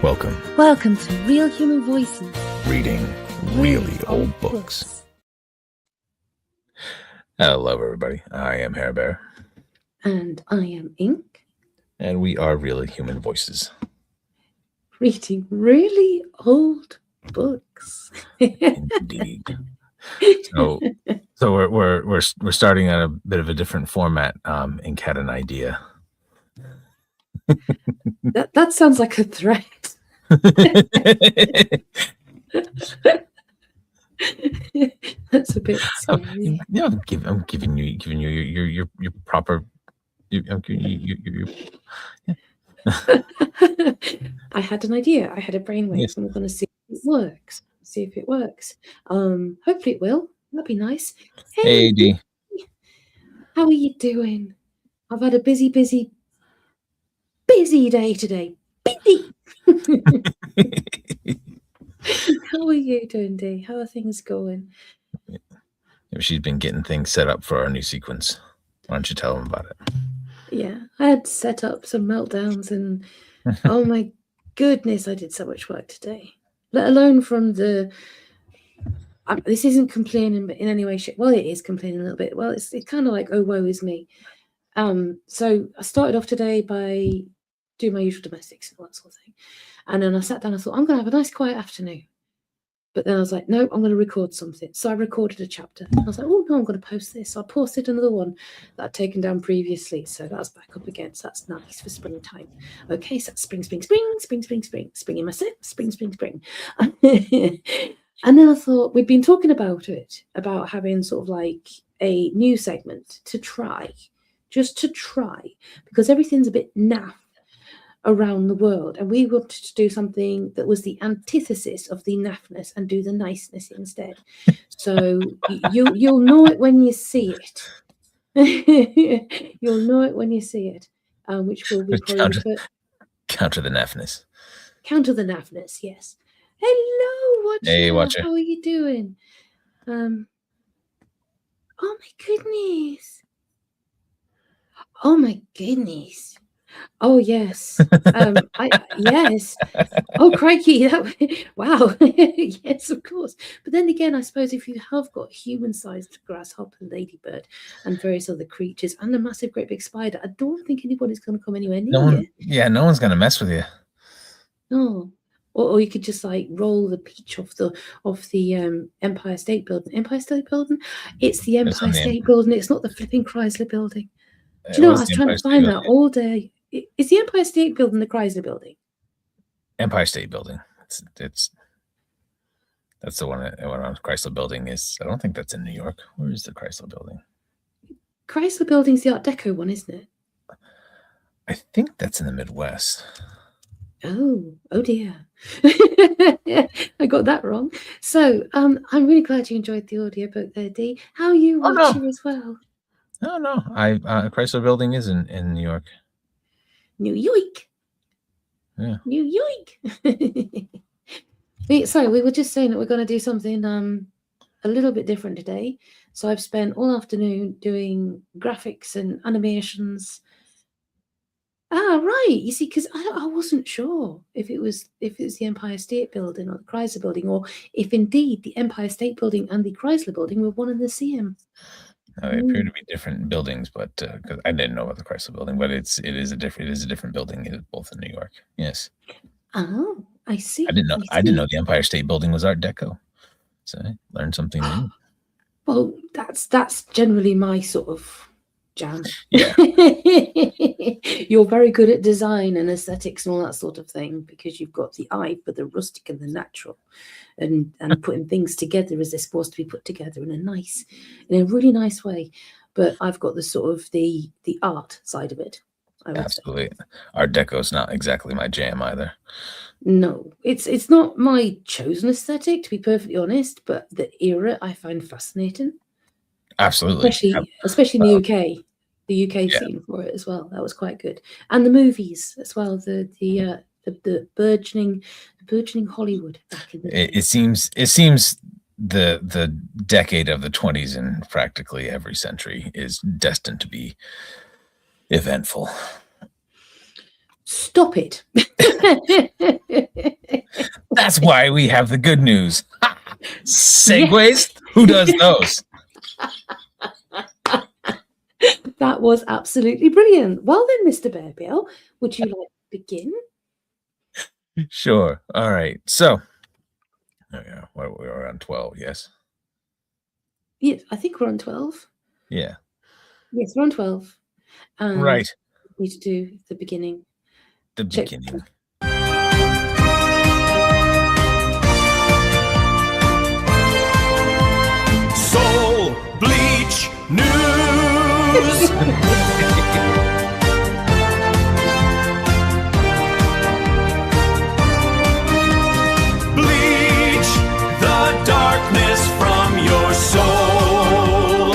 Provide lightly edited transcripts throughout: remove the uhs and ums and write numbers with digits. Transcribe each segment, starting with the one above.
Welcome to Real Human Voices. Reading really old books. Hello, everybody. I am Hair Bear. And I am Ink. And we are Real Human Voices. Reading really old books. Indeed. So we're starting at a bit of a different format. Ink had an idea. That sounds like a threat. That's a bit scary. I'm giving you your proper. I'm giving you. I had an idea. I had a brainwave, Yes. and we're going to see if it works. Hopefully it will. That'd be nice. Hey, D. How are you doing? I've had a busy day today. Busy. How are you doing, D? How are things going? She's been getting things set up for our new sequence. Why don't you tell them about it? Yeah, I had set up some meltdowns, and oh my goodness, I did so much work today. Let alone from the. This isn't complaining in any way. Well, it is complaining a little bit. Well, it's kind of like, oh, woe is me. So I started off today by doing my usual domestics and all that sort of thing. And then I sat down and thought, I'm going to have a nice quiet afternoon. But then I was like, no, I'm going to record something. So I recorded a chapter. I was like, oh, no, I'm going to post this. So I posted another one that I'd taken down previously. So that's back up again. So that's nice for springtime. Okay, so that's spring in my set, spring. And then I thought, we'd been talking about it, about having sort of like a new segment to try, just to try, because everything's a bit naff around the world, and we wanted to do something that was the antithesis of the naffness and do the niceness instead. So you'll know it when you see it. You'll know it when you see it, which will be probably counter the naffness. Counter the naffness, yes. Hello, Watcher. Hey, Watcher. How are you doing? Oh my goodness. Oh my goodness. Oh yes. Yes. Oh crikey! Wow. Yes, of course. But then again, I suppose if you have got human-sized grasshopper, ladybird, and various other creatures, and a massive, great big spider, I don't think anybody's going to come anywhere near you. Yeah, no one's going to mess with you. No. Or you could just like roll the peach off the Empire State Building. Empire State Building? It's the Empire State Building. It's not the flipping Chrysler Building. Do you know what? I was trying to find that all day. Is the Empire State Building the Chrysler Building? Empire State Building. That's the one around Chrysler Building is. I don't think that's in New York. Where is the Chrysler Building? Chrysler Building's the Art Deco one, isn't it? I think that's in the Midwest. Oh dear. I got that wrong. So I'm really glad you enjoyed the audiobook there, Dee. How are you watching as well? No. Chrysler Building is in New York. New York. Yeah. New York. Sorry, we were just saying that we're going to do something a little bit different today. So I've spent all afternoon doing graphics and animations. Right. You see, because I wasn't sure if it was the Empire State Building or the Chrysler Building, or if indeed the Empire State Building and the Chrysler Building were one and the same. They appear to be different buildings, but because I didn't know about the Chrysler Building, but it is a different building. It is both in New York. Yes. Oh, I see. I didn't know the Empire State Building was Art Deco, so I learned something new. Well, that's generally my sort of jam. Yeah. You're very good at design and aesthetics and all that sort of thing, because you've got the eye for the rustic and the natural, and putting things together as they're supposed to be put together in a really nice way. But I've got the sort of the art side of it. Absolutely. Art Deco is not exactly my jam either. No, it's not my chosen aesthetic, to be perfectly honest, but the era I find fascinating. Absolutely. Especially in the UK. The UK scene for it as well. That was quite good. And the movies as well. The burgeoning Hollywood back in the day. It seems the decade of the 20s in practically every century is destined to be eventful. Stop it. That's why we have the good news. Segways? Who does those? That was absolutely brilliant. Well then, Mr. Bearbiel, would you like to begin? Sure. All right. So, we're on 12, yes? Yes, I think we're on 12. Yeah. Yes, we're on 12. And Right. we need to do the beginning. The beginning. Soul Bleach News. Bleach the darkness from your soul.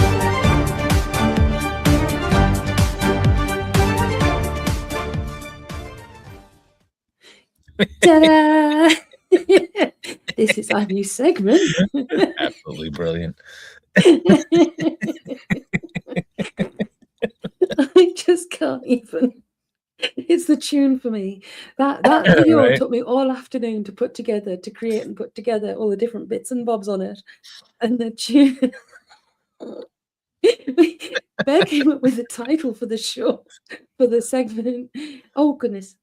Ta-da! This is our new segment. Absolutely brilliant. I just can't even. It's the tune for me. That video Right. took me all afternoon to put together, to create and put together all the different bits and bobs on it. And the tune. Bear came up with a title for the show, for the segment. Oh, goodness.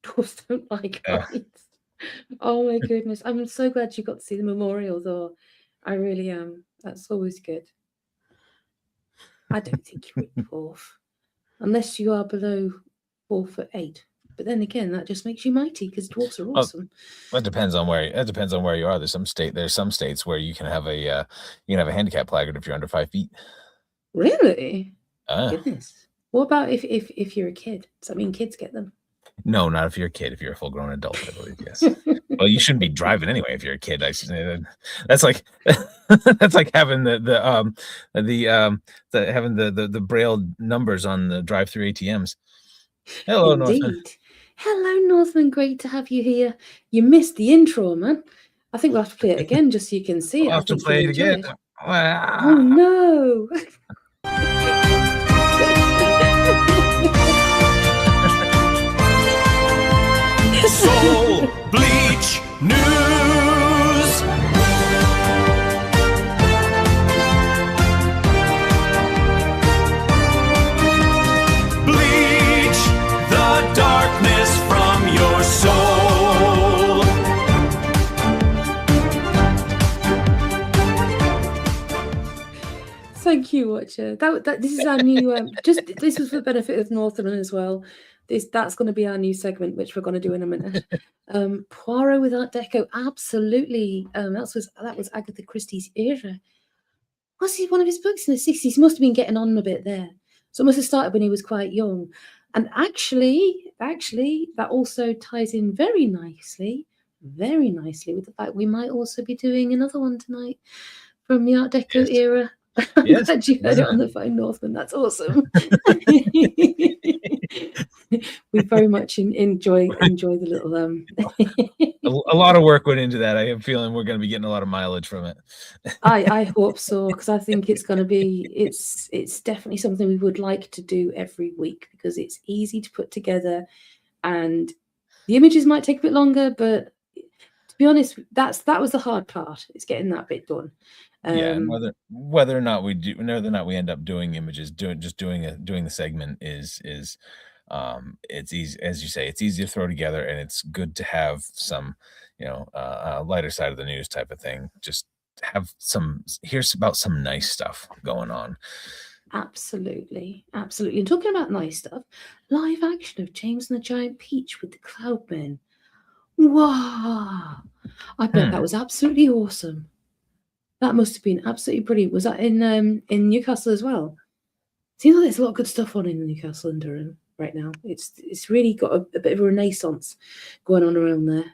Dwarfs don't like heights. Oh, my goodness. I'm so glad you got to see the memorial, though. I really am. That's always good. I don't think you're a dwarf, unless you are below 4'8". But then again, that just makes you mighty because dwarfs are awesome. That depends on where you are. There's some states where you can have a handicap placard if you're under 5 feet. Really? Goodness. What about if you're a kid? Does that mean kids get them? No, not if you're a kid. If you're a full-grown adult, I believe, yes. Well, you shouldn't be driving anyway if you're a kid. That's like that's like having the braille numbers on the drive-through ATMs. Hello, Indeed. Northman. Hello, Northman. Great to have you here. You missed the intro, man. I think we'll have to play it again just so you can see it. We'll have to play it again. Oh no. Soul Bleach News. Bleach the darkness from your soul. Thank you, Watcher. This is our new. This was for the benefit of Northern as well. That's going to be our new segment, which we're going to do in a minute. Poirot with Art Deco, absolutely. That was Agatha Christie's era. Was he one of his books in the 60s? He must have been getting on a bit there. So it must have started when he was quite young. And actually, that also ties in very nicely with the fact we might also be doing another one tonight from the Art Deco era. Yes. Glad you heard it on the phone, Northman. That's awesome. We very much enjoy the little a lot of work went into that. I have a feeling we're going to be getting a lot of mileage from it. I hope so, because I think it's going to be it's definitely something we would like to do every week because it's easy to put together, and the images might take a bit longer, but to be honest, that was the hard part. It's getting that bit done. Yeah, and whether or not we end up doing images, doing the segment is it's easy, as you say, it's easy to throw together, and it's good to have some, lighter side of the news type of thing. Just have here's about some nice stuff going on. Absolutely. And talking about nice stuff, live action of James and the Giant Peach with the Cloudmen. Wow! I bet that was absolutely awesome. That must have been absolutely brilliant. Was that in Newcastle as well? Seems like there's a lot of good stuff on in Newcastle and Durham right now. It's really got a bit of a renaissance going on around there.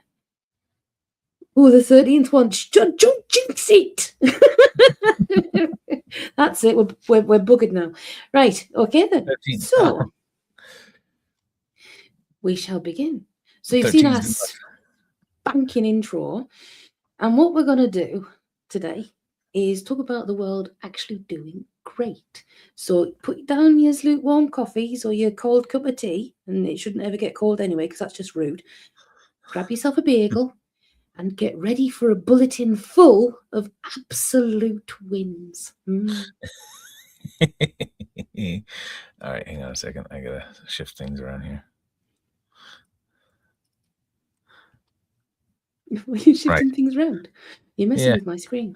Oh, the 13th one. Don't jinx it. That's it. We're buggered now. Right. Okay then. 13th. So we shall begin. So you've seen our spanking intro, and what we're going to do today is talk about the world actually doing great. So put down your lukewarm coffees or your cold cup of tea, and it shouldn't ever get cold anyway, because that's just rude. Grab yourself a bagel and get ready for a bulletin full of absolute wins. All right, hang on a second. I gotta shift things around here. Are you shifting things around? You're messing with my screen.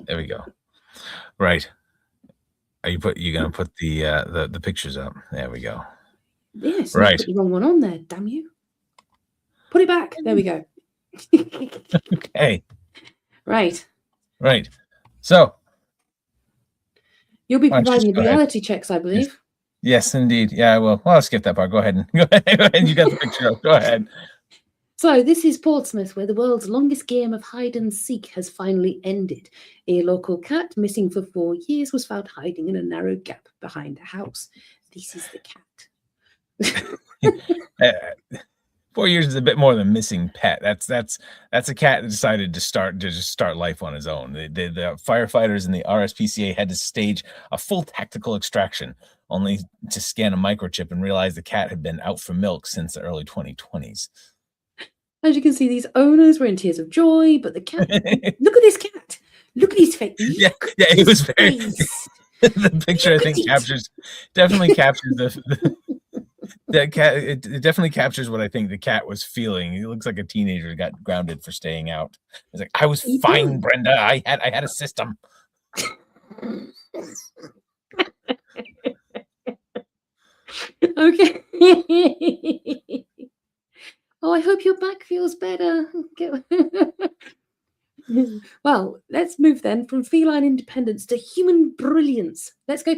There we go. Right. Are you gonna put the pictures up? There we go. Yes. Right. Put the wrong one on there. Damn you. Put it back. There we go. Okay. Right. So you'll be providing the reality checks, I believe. Yes, indeed. Yeah, I will. Well, I'll skip that part. Go ahead. You got the picture up. Go ahead. So this is Portsmouth, where the world's longest game of hide and seek has finally ended. A local cat, missing for 4 years, was found hiding in a narrow gap behind a house. This is the cat. 4 years is a bit more than missing pet. That's a cat that decided to start life on his own. The firefighters and the RSPCA had to stage a full tactical extraction, only to scan a microchip and realize the cat had been out for milk since the early 2020s. As you can see, these owners were in tears of joy, but the cat, look at this cat. Look at his face. Yeah, it was very. The picture, I think, definitely captures that cat. It definitely captures what I think the cat was feeling. He looks like a teenager who got grounded for staying out. He's like, I was fine, Brenda. I had a system. Okay. Oh, I hope your back feels better. Well, let's move then from feline independence to human brilliance. Let's go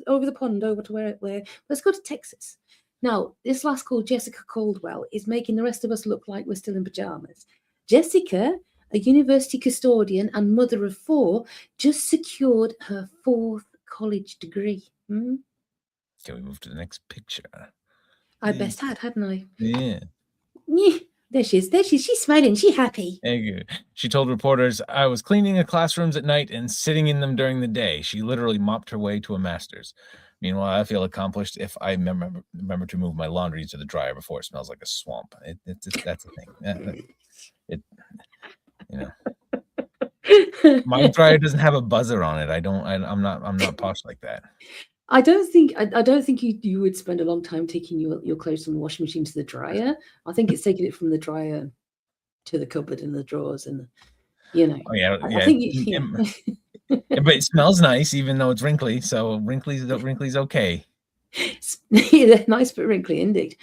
over the pond, over to where let's go to Texas. Now, this lass called Jessica Caldwell is making the rest of us look like we're still in pajamas. Jessica, a university custodian and mother of 4, just secured her 4th college degree. Can we move to the next picture? I best had, hadn't I? Yeah. There she is. She's smiling. She's happy. Thank you. She told reporters, I was cleaning the classrooms at night and sitting in them during the day. She literally mopped her way to a master's. Meanwhile, I feel accomplished if I remember to move my laundry to the dryer before it smells like a swamp. That's the thing. My dryer doesn't have a buzzer on it. I'm not posh like that. I don't think you would spend a long time taking your clothes from the washing machine to the dryer. I think it's taking it from the dryer to the cupboard and the drawers and Oh yeah. I think but it smells nice, even though it's wrinkly. So wrinkly's okay. Yeah, nice but wrinkly indeed.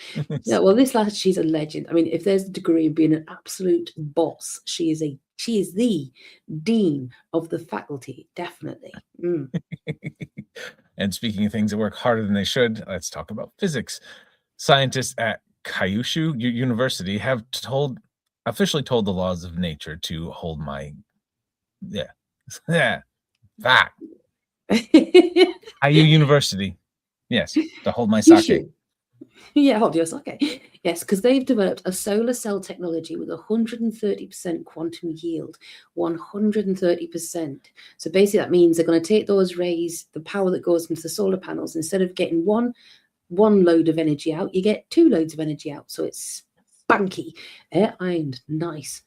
Yeah, well, this lass, she's a legend. I mean, if there's a degree in being an absolute boss, she is the dean of the faculty, definitely. And speaking of things that work harder than they should, let's talk about physics. Scientists at Kyushu University have officially told the laws of nature to hold my fact. Kyushu University, yes, to hold my sake. Yeah, hold your sake. Yes, because they've developed a solar cell technology with 130% quantum yield. 130%. So basically that means they're going to take those rays, the power that goes into the solar panels, instead of getting one load of energy out, you get 2 loads of energy out. So it's spunky, and nice.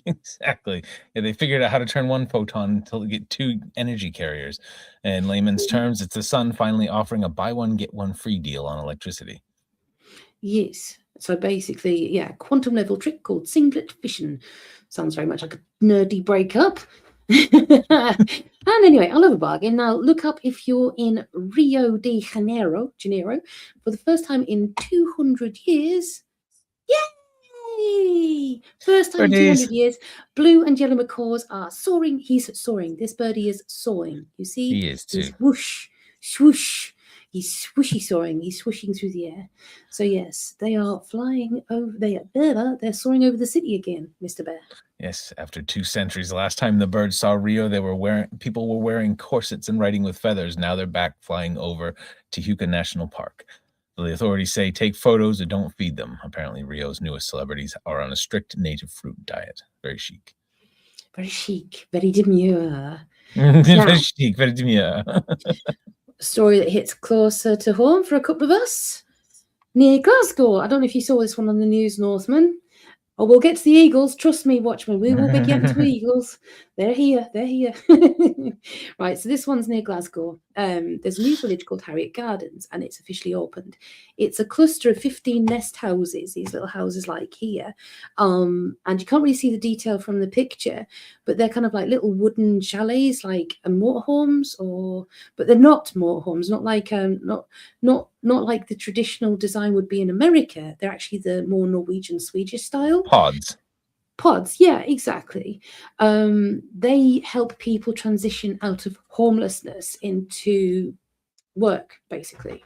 Exactly. Yeah, they figured out how to turn one photon until they get 2 energy carriers. In layman's terms, it's the sun finally offering a buy one get one free deal on electricity. Yes. So basically, yeah, quantum level trick called singlet fission. Sounds very much like a nerdy breakup. And anyway, I love a bargain. Now look up if you're in Rio de Janeiro for the first time in 200 years. Yay! First time in 200 years, blue and yellow macaws are soaring. He's soaring. This birdie is soaring. You see? He is too. He's whoosh, swoosh. He's swooshy soaring. He's swooshing through the air. So yes, they are flying over. They're soaring over the city again, Mr. Bear. Yes, after 2 centuries. The last time the birds saw Rio, people were wearing corsets and riding with feathers. Now they're back flying over Tijuca National Park. The authorities say take photos and don't feed them. Apparently, Rio's newest celebrities are on a strict native fruit diet. Very chic. Very chic, very demure. Very chic, very demure. Story that hits closer to home for a couple of us. Near Glasgow. I don't know if you saw this one on the news, Northman. Oh, we'll get to the Eagles. Trust me, Watchmen. We will be getting to Eagles. They're here. They're here. Right, so this one's near Glasgow. There's a new village called Harriet Gardens, and it's officially opened. It's a cluster of 15 nest houses, these little houses like here. And you can't really see the detail from the picture, but they're kind of like little wooden chalets, like motorhomes, but they're not motorhomes, not like the traditional design would be in America. They're actually the more Norwegian, Swedish style. Pods, yeah, exactly. They help people transition out of homelessness into work, basically.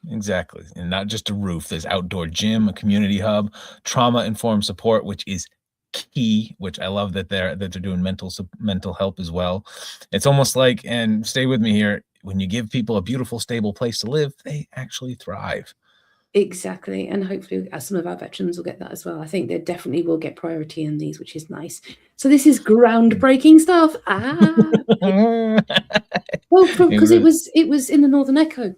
Exactly. And not just a roof. There's outdoor gym, a community hub, trauma-informed support, which is key, which I love that they're doing mental help as well. It's almost like, and stay with me here, when you give people a beautiful, stable place to live, they actually thrive. Exactly. And hopefully some of our veterans will get that as well. I think they definitely will get priority in these, which is nice. So this is groundbreaking stuff. Well, because it was in the Northern Echo.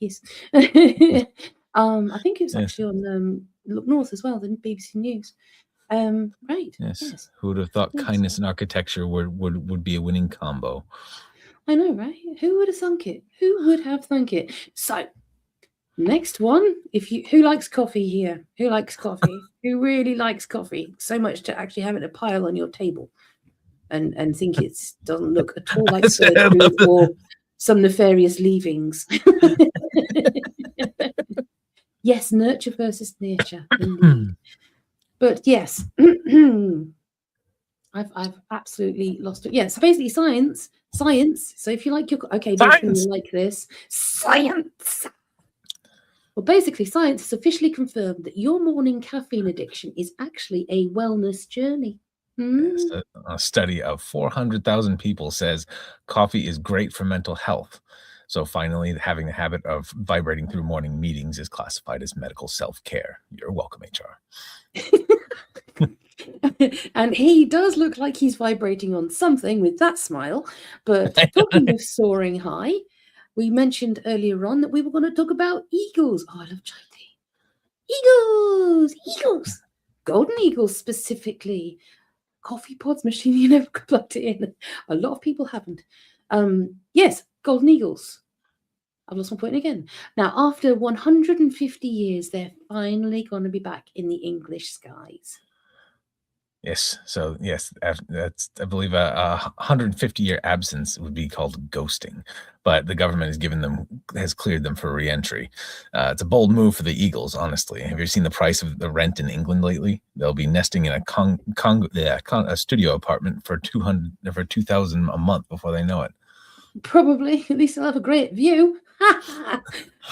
Yes. I think it was actually on Look North as well, the BBC News. Right. Yes. Who would have thought kindness and architecture would be a winning combo? I know, right? Who would have thunk it? Who would have thunk it? So next one, who likes coffee here? Who likes coffee? Who really likes coffee so much to actually have it a pile on your table and think it doesn't look at all like surgery or some nefarious leavings? Yes, nurture versus nature, indeed. But yes, I've absolutely lost it. Yeah, so basically science. So if you like your you like this science. Well, basically, science has officially confirmed that your morning caffeine addiction is actually a wellness journey. Yes, a study of 400,000 people says coffee is great for mental health. So finally, having the habit of vibrating through morning meetings is classified as medical self-care. You're welcome, HR. And he does look like he's vibrating on something with that smile. But talking of soaring high, we mentioned earlier on that we were going to talk about eagles. Oh, I love chai tea. Eagles. Golden eagles specifically. Coffee pods machine, you never plugged it in. A lot of people haven't. Yes, golden eagles. I've lost my point again. Now, after 150 years, they're finally going to be back in the English skies. Yes. So yes, that's I believe a 150-year absence would be called ghosting, but the government has cleared them for re-entry. It's a bold move for the eagles, honestly. Have you seen the price of the rent in England lately? They'll be nesting in a studio apartment for $2,000 a month before they know it. Probably. At least they'll have a great view. But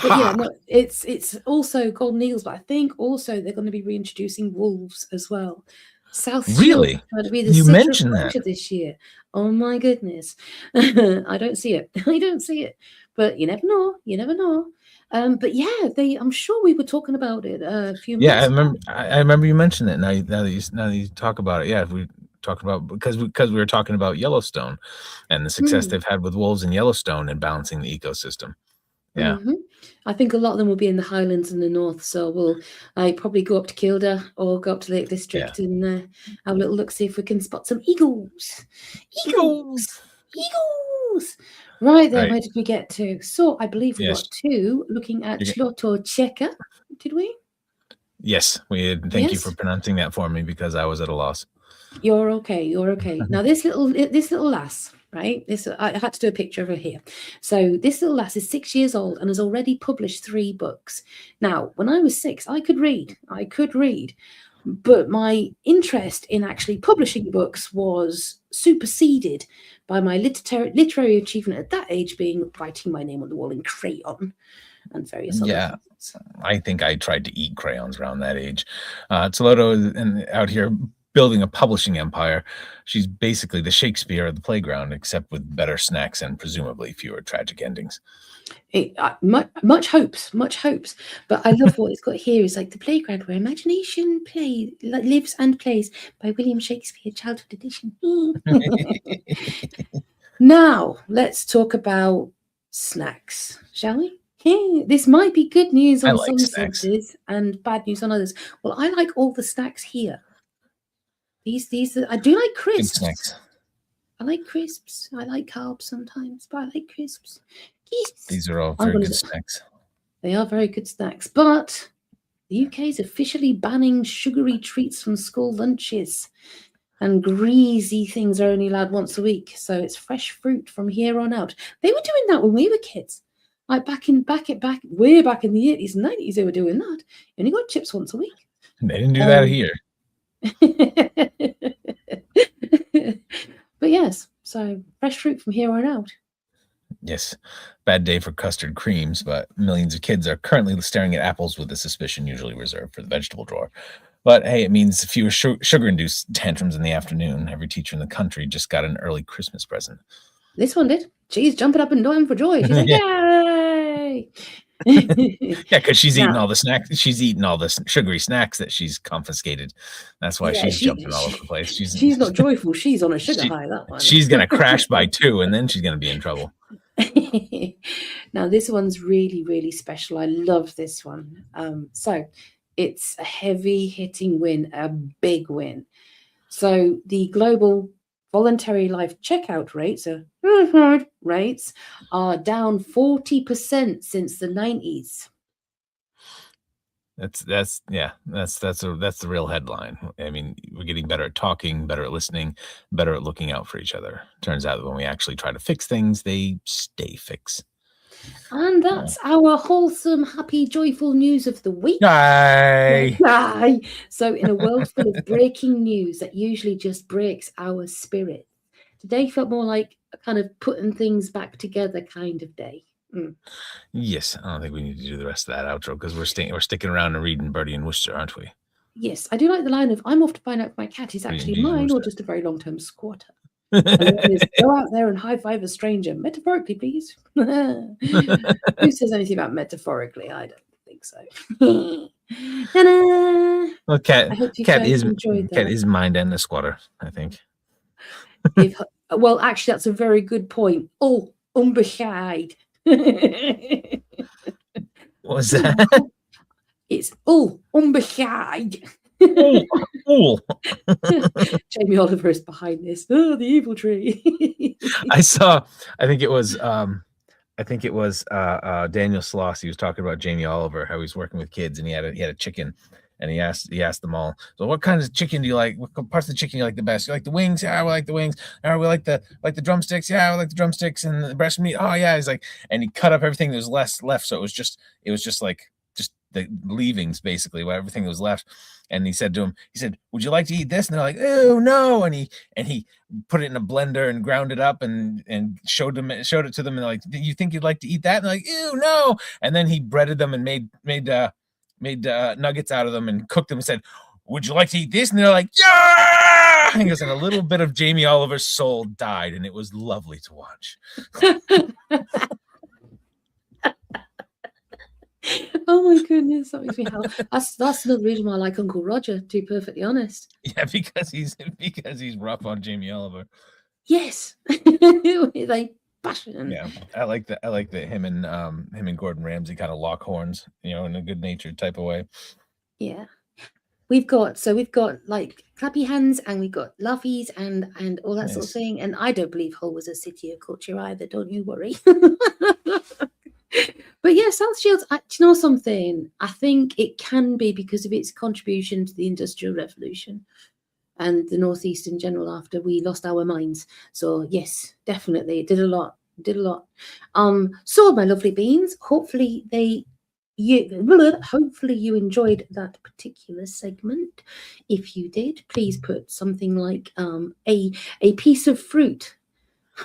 yeah, no, it's also golden eagles, but I think also they're going to be reintroducing wolves as well. South really? Trying to be the you mentioned that this year. Oh my goodness. I don't see it. But you never know. But yeah, I'm sure we were talking about it a few months ago. I remember you mentioned it. Now that you talk about it. Yeah, we talked about because we were talking about Yellowstone and the success they've had with wolves in Yellowstone and balancing the ecosystem. Yeah. I think a lot of them will be in the Highlands in the north, so we'll probably go up to Kielder or go up to Lake District and have a little look, see if we can spot some eagles. Right there, where did we get to? So I believe we got two, looking at Złotoczecha, did we? Yes, we did. Thank you for pronouncing that for me because I was at a loss. You're okay. Now this little lass, right? I had to do a picture of her here. So this little lass is 6 years old and has already published 3 books. Now, when I was 6, I could read, but my interest in actually publishing books was superseded by my literary achievement at that age being writing my name on the wall in crayon and various other things. I think I tried to eat crayons around that age. Złoto out here building a publishing empire. She's basically the Shakespeare of the playground, except with better snacks and presumably fewer tragic endings. Much hopes. But I love what it's got here. It's like the playground where imagination lives and plays by William Shakespeare, childhood edition. Now let's talk about snacks, shall we? This might be good news on some senses and bad news on others. Well, I like all the snacks here. These I do like crisps. Good snacks. I like crisps. I like carbs sometimes, but I like crisps. Yes. These are all very good snacks. They are very good snacks, but the UK is officially banning sugary treats from school lunches, and greasy things are only allowed once a week. So it's fresh fruit from here on out. They were doing that when we were kids. Like way back in the 80s and 90s, they were doing that. You only got chips once a week. They didn't do that here. But yes, so fresh fruit from here on out. Yes, bad day for custard creams, but millions of kids are currently staring at apples with a suspicion usually reserved for the vegetable drawer. But hey, it means fewer sugar-induced tantrums in the afternoon. Every teacher in the country just got an early Christmas present. This one did. She's jumping up and down for joy. She's like, yay! Yeah, because she's eating all the snacks. She's eating all the sugary snacks that she's confiscated. That's why she's jumping all over the place. She's not joyful. She's on a sugar high. That one. She's gonna crash by 2, and then she's gonna be in trouble. Now this one's really, really special. I love this one. So it's a heavy hitting win, a big win. So the global voluntary life checkout rates are down 40% since the 90s. That's the real headline. I mean, we're getting better at talking, better at listening, better at looking out for each other. Turns out that when we actually try to fix things, they stay fixed. And that's our wholesome, happy, joyful news of the week. Yay! So in a world full of breaking news that usually just breaks our spirit, today felt more like a kind of putting things back together kind of day. Yes, I don't think we need to do the rest of that outro because we're sticking around and reading Birdie and Wooster, aren't we? Yes, I do like the line of "I'm off to find out if my cat is actually mine or just a very long-term squatter." Go out there and high five a stranger, metaphorically, please. Who says anything about metaphorically? I don't think so. Well, cat is mind and the squatter, I think. Well, actually, that's a very good point. Oh, unbescheid. What was that? It's unbescheid. Jamie Oliver is behind this. Oh, the evil tree. I think it was Daniel Sloss. He was talking about Jamie Oliver, how he's working with kids, and he had a chicken, and he asked them all, so what kind of chicken do you like? What parts of the chicken you like the best? You like the wings? Yeah, we like the wings. We like the drumsticks. Yeah, we like the drumsticks and the breast meat. Oh yeah, he's like, and he cut up everything that was left, so it was just like the leavings basically, everything that was left. And he said to him, would you like to eat this? And they're like, oh no. And he put it in a blender and ground it up and showed it to them, and they're like, do you think you'd like to eat that? And they're like, ew, no. And then he breaded them and made nuggets out of them and cooked them and said, would you like to eat this? And they're like, yeah. And he goes, and a little bit of Jamie Oliver's soul died, and it was lovely to watch. Oh my goodness, that makes me howl. That's another reason why I like Uncle Roger, to be perfectly honest. Yeah, because he's rough on Jamie Oliver. Yes. Like passion. Yeah, I like that him and Gordon Ramsay kind of lock horns, in a good-natured type of way. Yeah. We've got like clappy hands, and we've got laughies and all that sort of thing. And I don't believe Hull was a city of culture either, don't you worry. But yeah, South Shields, do you know something? I think it can be because of its contribution to the Industrial Revolution and the Northeast in general after we lost our minds. So yes, definitely, it did a lot. So my lovely beans, hopefully you enjoyed that particular segment. If you did, please put something like a piece of fruit.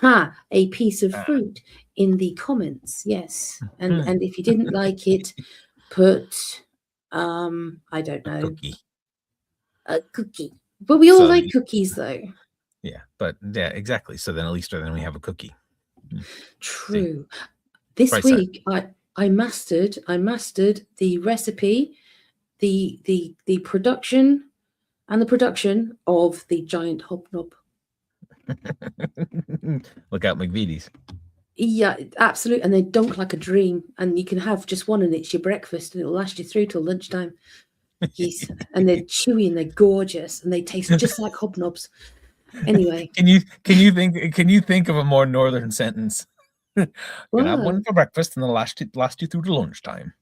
A piece of fruit in the comments, yes. And if you didn't like it, put I don't know, a cookie. But we all So- like cookies, though. Yeah, but yeah, exactly. So then at least then we have a cookie. True. This Right side. week I mastered the recipe, the production and the production of the giant hobnob. Look out, McVitie's. Yeah, absolutely. And they dunk like a dream. And you can have just one and it's your breakfast and it'll last you through till lunchtime. Yes. And they're chewy and they're gorgeous and they taste just like hobnobs. Anyway. Can you think of a more northern sentence? You can have one for breakfast and it'll last you through to lunchtime.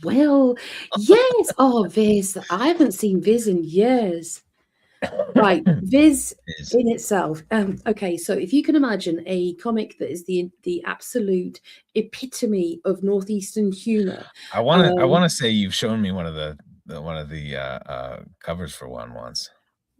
Well, yes. Oh, Viz. I haven't seen Viz in years. Right, Viz in itself. Okay, so if you can imagine a comic that is the absolute epitome of northeastern humor. I want to say you've shown me one of the covers for one once.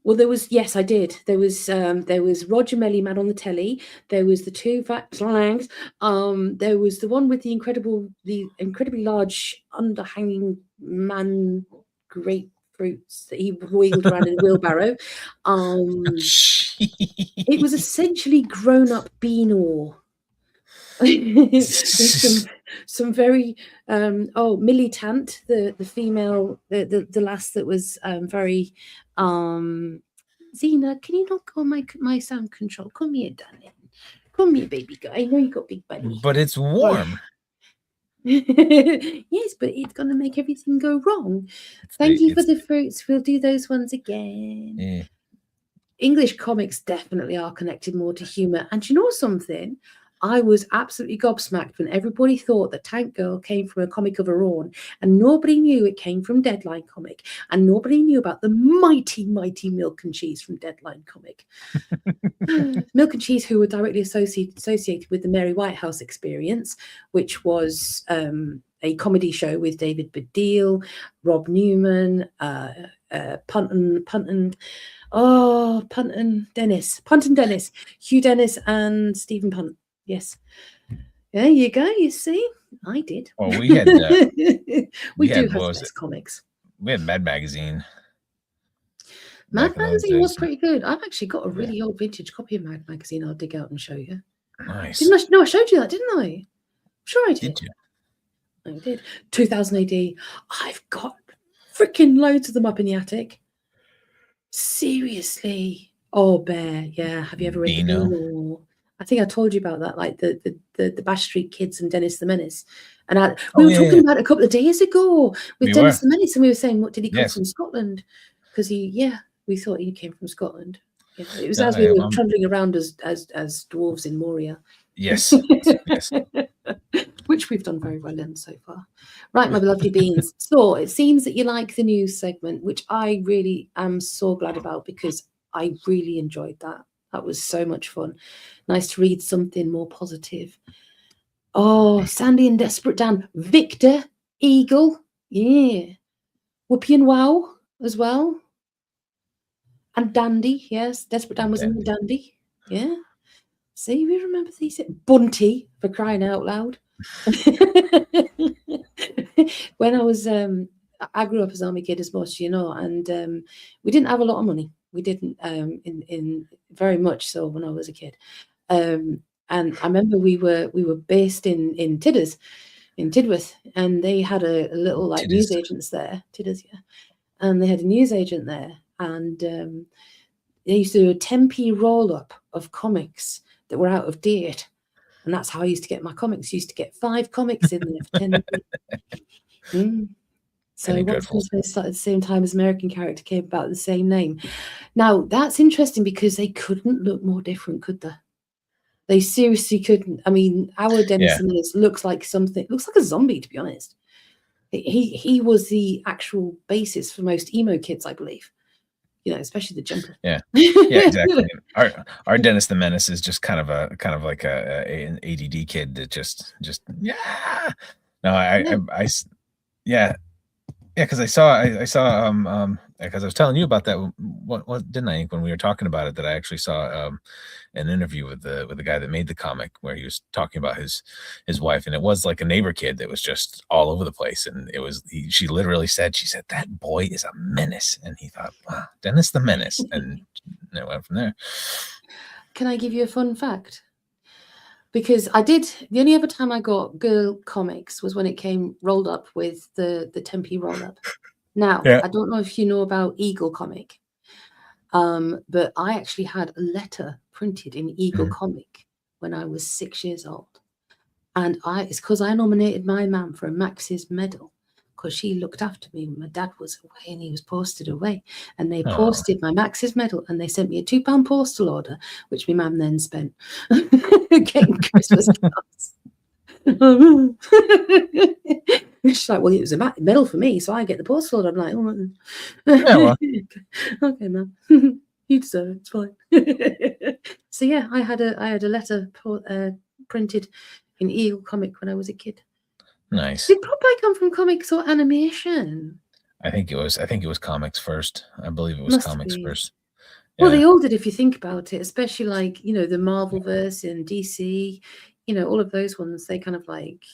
Well, yes, I did. There was Roger Mellyman on the telly. There was the two fat slangs. There was the one with the incredibly large underhanging man grapefruits that he wheeled around in a wheelbarrow. It was essentially grown-up Beanor. some very Millie Tant, the female, the lass that was very Zena, can you not go on my sound control? Come here, darling. Come here, baby girl. I know you got big belly. But it's warm. Yes, but it's gonna make everything go wrong. Thank you for the fruits. We'll do those ones again. Yeah. English comics definitely are connected more to humor. And you know something? I was absolutely gobsmacked when everybody thought that Tank Girl came from a comic of her own, and nobody knew it came from Deadline comic, and nobody knew about the mighty, mighty Milk and Cheese from Deadline comic. Milk and Cheese, who were directly associated with the Mary Whitehouse Experience, which was a comedy show with David Baddiel, Rob Newman, Punton Dennis, Hugh Dennis, and Stephen Punt. Yes. There you go. You see, I did. Well, we had we do have best comics. We had Mad Magazine. Mad Magazine was pretty good. I've actually got a really old vintage copy of Mad Magazine. I'll dig out and show you. Nice. No, I showed you that, didn't I? I'm sure I did. Did you? I did. 2000 AD. I've got freaking loads of them up in the attic. Seriously. Oh, Bear. Yeah. Have you ever read Beano? I think I told you about that, like the Bash Street Kids and Dennis the Menace. And we were talking about it a couple of days ago with Dennis the Menace, and we were saying, what did he come from Scotland? Because we thought he came from Scotland. Yeah, it was as we were trundling around as dwarves in Moria. Yes. Yes. Which we've done very well in so far. Right, my lovely beans. So it seems that you like the news segment, which I really am so glad about because I really enjoyed that. That was so much fun. Nice to read something more positive. Oh, Sandy and Desperate Dan. Victor, Eagle. Yeah. Whoopi and Wow as well. And Dandy. Yes, Desperate Dan was in the Dandy. Yeah. See, we remember these. Bunty, for crying out loud. When I was, I grew up as Army kid, as most of you know, and we didn't have a lot of money. We didn't, in very much so when I was a kid. And I remember we were based in Tidders, in Tidworth, and they had a little like news agents there. Tidders, yeah, and they had a news agent there, and they used to do a 10p roll up of comics that were out of date, and that's how I used to get my comics. I used to get 5 comics in there for 10p. So Once Christmas started at the same time as American Character came about with the same name. Now that's interesting because they couldn't look more different, could they? They seriously couldn't. I mean, our Dennis the Menace looks like a zombie, to be honest. He was the actual basis for most emo kids, I believe. You know, especially the jumper. Yeah, yeah, exactly. Our Dennis the Menace is just kind of like an ADD kid that just yeah. No, I yeah, because I saw because I was telling you about that. What didn't I? When we were talking about it, that I actually saw an interview with the guy that made the comic, where he was talking about his wife, and it was like a neighbor kid that was just all over the place, and it was she literally said, that boy is a menace, and he thought, wow, Dennis the Menace, and it went from there. Can I give you a fun fact? Because the only other time I got girl comics was when it came rolled up with the Tempe roll up. Now, Yeah. I don't know if you know about Eagle Comic, but I actually had a letter printed in Eagle Comic when I was 6 years old. And it's because I nominated my mum for a Max's medal, because she looked after me when my dad was away and he was posted away. And they posted my Max's medal, and they sent me a £2 postal order, which my mum then spent getting Christmas cards. She's like, well, it was a medal for me, so I get the postal order. I'm like, oh, Yeah, well. Okay, mum, you deserve it. It's fine. So yeah, I had a letter printed in Eagle Comic when I was a kid. Nice. Did Popeye come from comics or animation? I think it was comics first. I believe it was comics first. Well, they all did, if you think about it, especially like, the Marvelverse and DC, all of those ones, they kind of like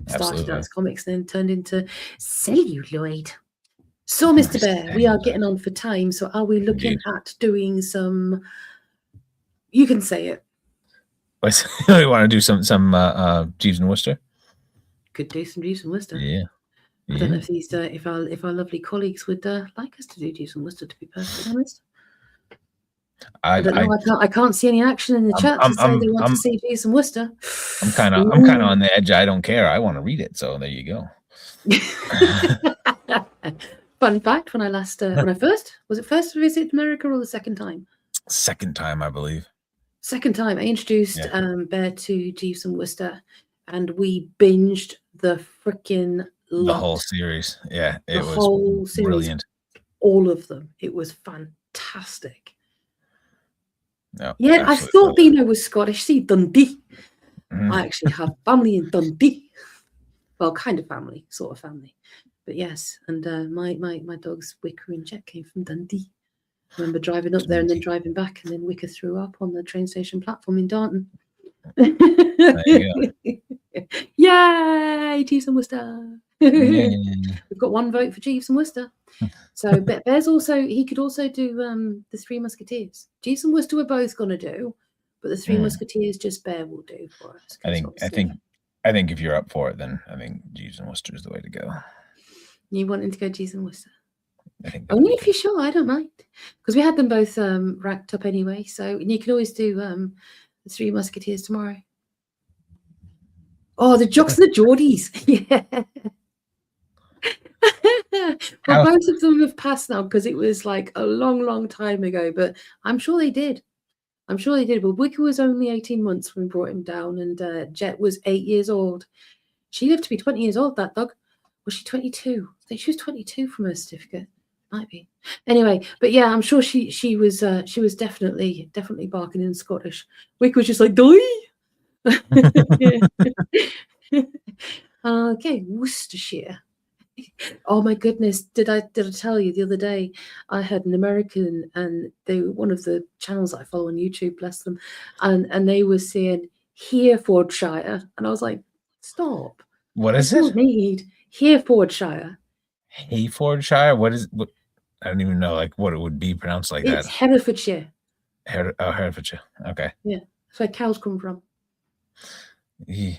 started out as comics, then turned into celluloid. So, Mr. Bear, we are getting on for time. So are we looking at doing some, you can say it. You want to do some Jeeves and Wooster? Could do some Jeeves and Wooster. Yeah. I don't know if these if our lovely colleagues would like us to do Jeeves and Wooster, to be perfectly honest. I don't know. I can't see any action in the chat to say they want to see Jeeves and Wooster. I'm kind of on the edge. I don't care. I want to read it. So there you go. Fun fact: when I first visited America, or the second time? Second time, I believe. Second time, I introduced Bear to Jeeves and Wooster, and we binged the freaking the whole series. Yeah, it was whole series, brilliant. All of them. It was fantastic. No, yeah, I thought Dino was Scottish. See, Dundee. I actually have family in Dundee. Well, kind of family, sort of family. But yes, and my dogs, Wicker and Jet, came from Dundee. I remember driving up there and then driving back, and then Wicker threw up on the train station platform in Darton. There you go. Yay, Jeeves and Wooster. We've got one vote for Jeeves and Wooster. So Bear's he could also do the Three Musketeers. Jeeves and Wooster we're both going to do, but the Three Musketeers just Bear will do for us. I think if you're up for it, then I think Jeeves and Wooster is the way to go. You wanting to go Jeeves and Wooster? I think only if you're sure. I don't mind, because we had them both racked up anyway. So you can always do the Three Musketeers tomorrow. Oh, the Jocks and the Geordies. Yeah. Well, both of them have passed now, because it was like a long, long time ago. But I'm sure they did. But Wicker was only 18 months when we brought him down, and Jet was 8 years old. She lived to be 20 years old, that dog. Was she 22? I think she was 22 from her certificate. Might be. Anyway, but yeah, I'm sure she was definitely barking in Scottish. Wicker was just like, die. Okay, Worcestershire. Oh my goodness, did I tell you the other day I had an American, and they were one of the channels I follow on YouTube, bless them, and they were saying Herefordshire, and I was like, stop. What is it? Need Herefordshire. Herefordshire? What I don't even know what it would be pronounced like. It's Herefordshire. Herefordshire. Okay. Yeah, that's where cows come from. Yeah,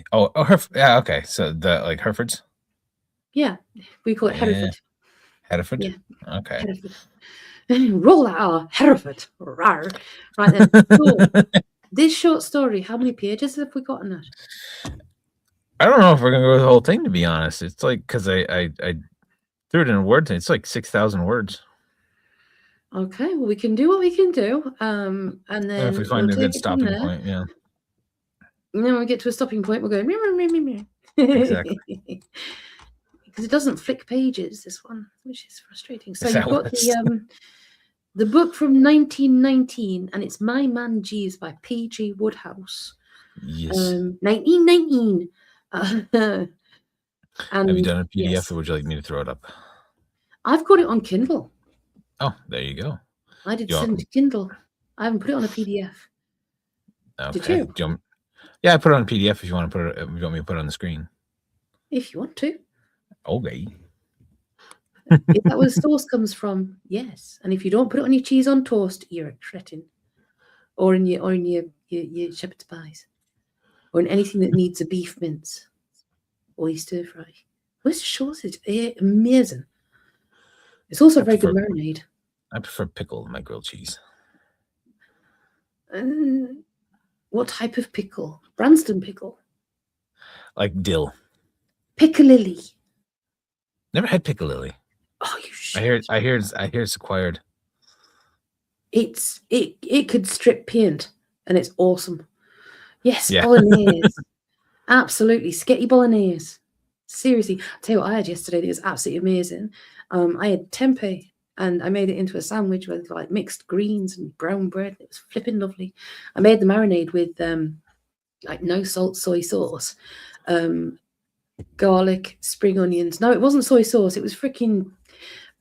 okay. So the Herefords? Yeah, we call it Hereford. Hereford? Yeah. Okay. Hereford. Roll out Hereford. Rawr. Right then. So, this short story, how many pages have we got in it? I don't know if we're gonna go with the whole thing, to be honest. It's like, because I threw it in a word. It's like 6,000 words. Okay, well, we can do what we can do, and then if we find a good stopping point, yeah. And then when we get to a stopping point, we'll go exactly, because it doesn't flick pages, this one, which is frustrating. So you've got the book from 1919, and it's My Man Jeeves by P.G. Woodhouse. Yes. 1919. And have you done a PDF, or would you like me to throw it up? I've got it on Kindle. Oh, there you go. I did You want- send to Kindle. I haven't put it on a PDF. Okay. Did you? Yeah, I put it on PDF if you want to put it. If you want me to put it on the screen. If you want to. Okay. Is that where the sauce comes from? Yes. And if you don't put it on your cheese on toast, you're a cretin. Or in your shepherd's pies. Or in anything that needs a beef mince. Or your stir fry. Where's the sausage? Amazing. It's also a very good marinade. I prefer pickle in my grilled cheese. What type of pickle? Branston pickle. Like dill. Piccalilli. Never had piccalilli. Oh, you should. I hear it's acquired. It could strip paint and it's awesome. Yes, Yeah. bolognese. Absolutely. Sketty bolognese. Seriously. I'll tell you what I had yesterday that was absolutely amazing. I had tempeh and I made it into a sandwich with like mixed greens and brown bread. It was flipping lovely. I made the marinade with like no salt soy sauce, garlic, spring onions. No, it wasn't soy sauce. It was freaking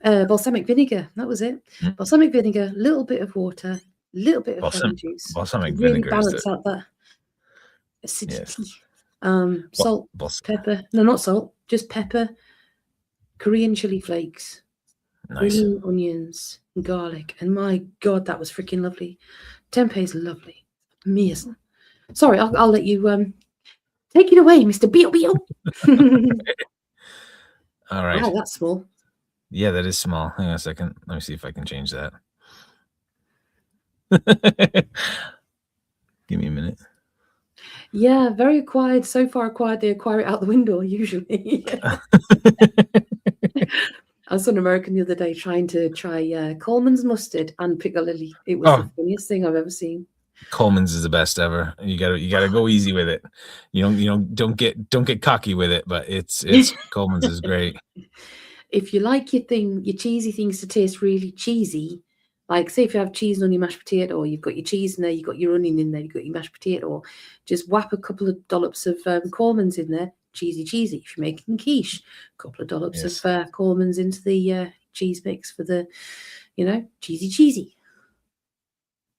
balsamic vinegar. That was it. Balsamic vinegar, a little bit of water, a little bit of lemon juice. Balsamic really vinegar balance out that acidity. Yes. Salt, pepper. No, not salt. Just pepper, Korean chili flakes, green onions, and garlic. And my God, that was freaking lovely. Tempeh is lovely. Amazing. Sorry, I'll let you take it away, Mr. Beal Beal. All right. Wow, that's small. Yeah, that is small. Hang on a second. Let me see if I can change that. Give me a minute. Yeah, very acquired. So far acquired, they acquire it out the window, usually. I saw an American the other day trying to try Coleman's mustard and piccalilli. It was the funniest thing I've ever seen. Coleman's is the best ever. You gotta go easy with it. Don't get cocky with it, but it's Coleman's is great. If you like your cheesy things to taste really cheesy, like say if you have cheese on your mashed potato, you've got your cheese in there, you've got your onion in there, you've got your mashed potato, just whap a couple of dollops of Coleman's in there, cheesy. If you're making quiche, a couple of dollops of Coleman's into the cheese mix for the, cheesy.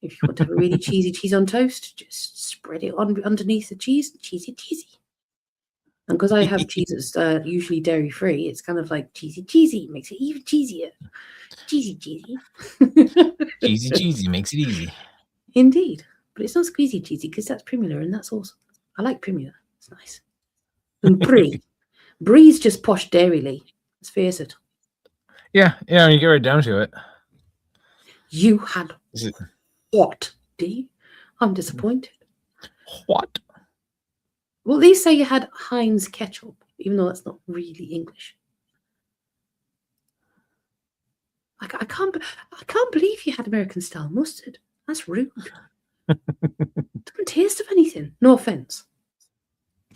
If you want to have a really cheesy cheese on toast, just spread it on underneath the cheese, cheesy. And because I have cheese that's usually dairy-free, it's kind of like cheesy. Makes it even cheesier. Cheesy. Cheesy makes it easy. Indeed. But it's not squeezy cheesy because that's Primula and that's awesome. I like Primula. It's nice. And Brie. Brie's just posh dairy. Let's face it. Yeah, you get right down to it. You had what, D? I'm disappointed. What? Well, they say you had Heinz ketchup, even though that's not really English. I can't believe you had American style mustard. That's rude. Doesn't taste of anything. No offense.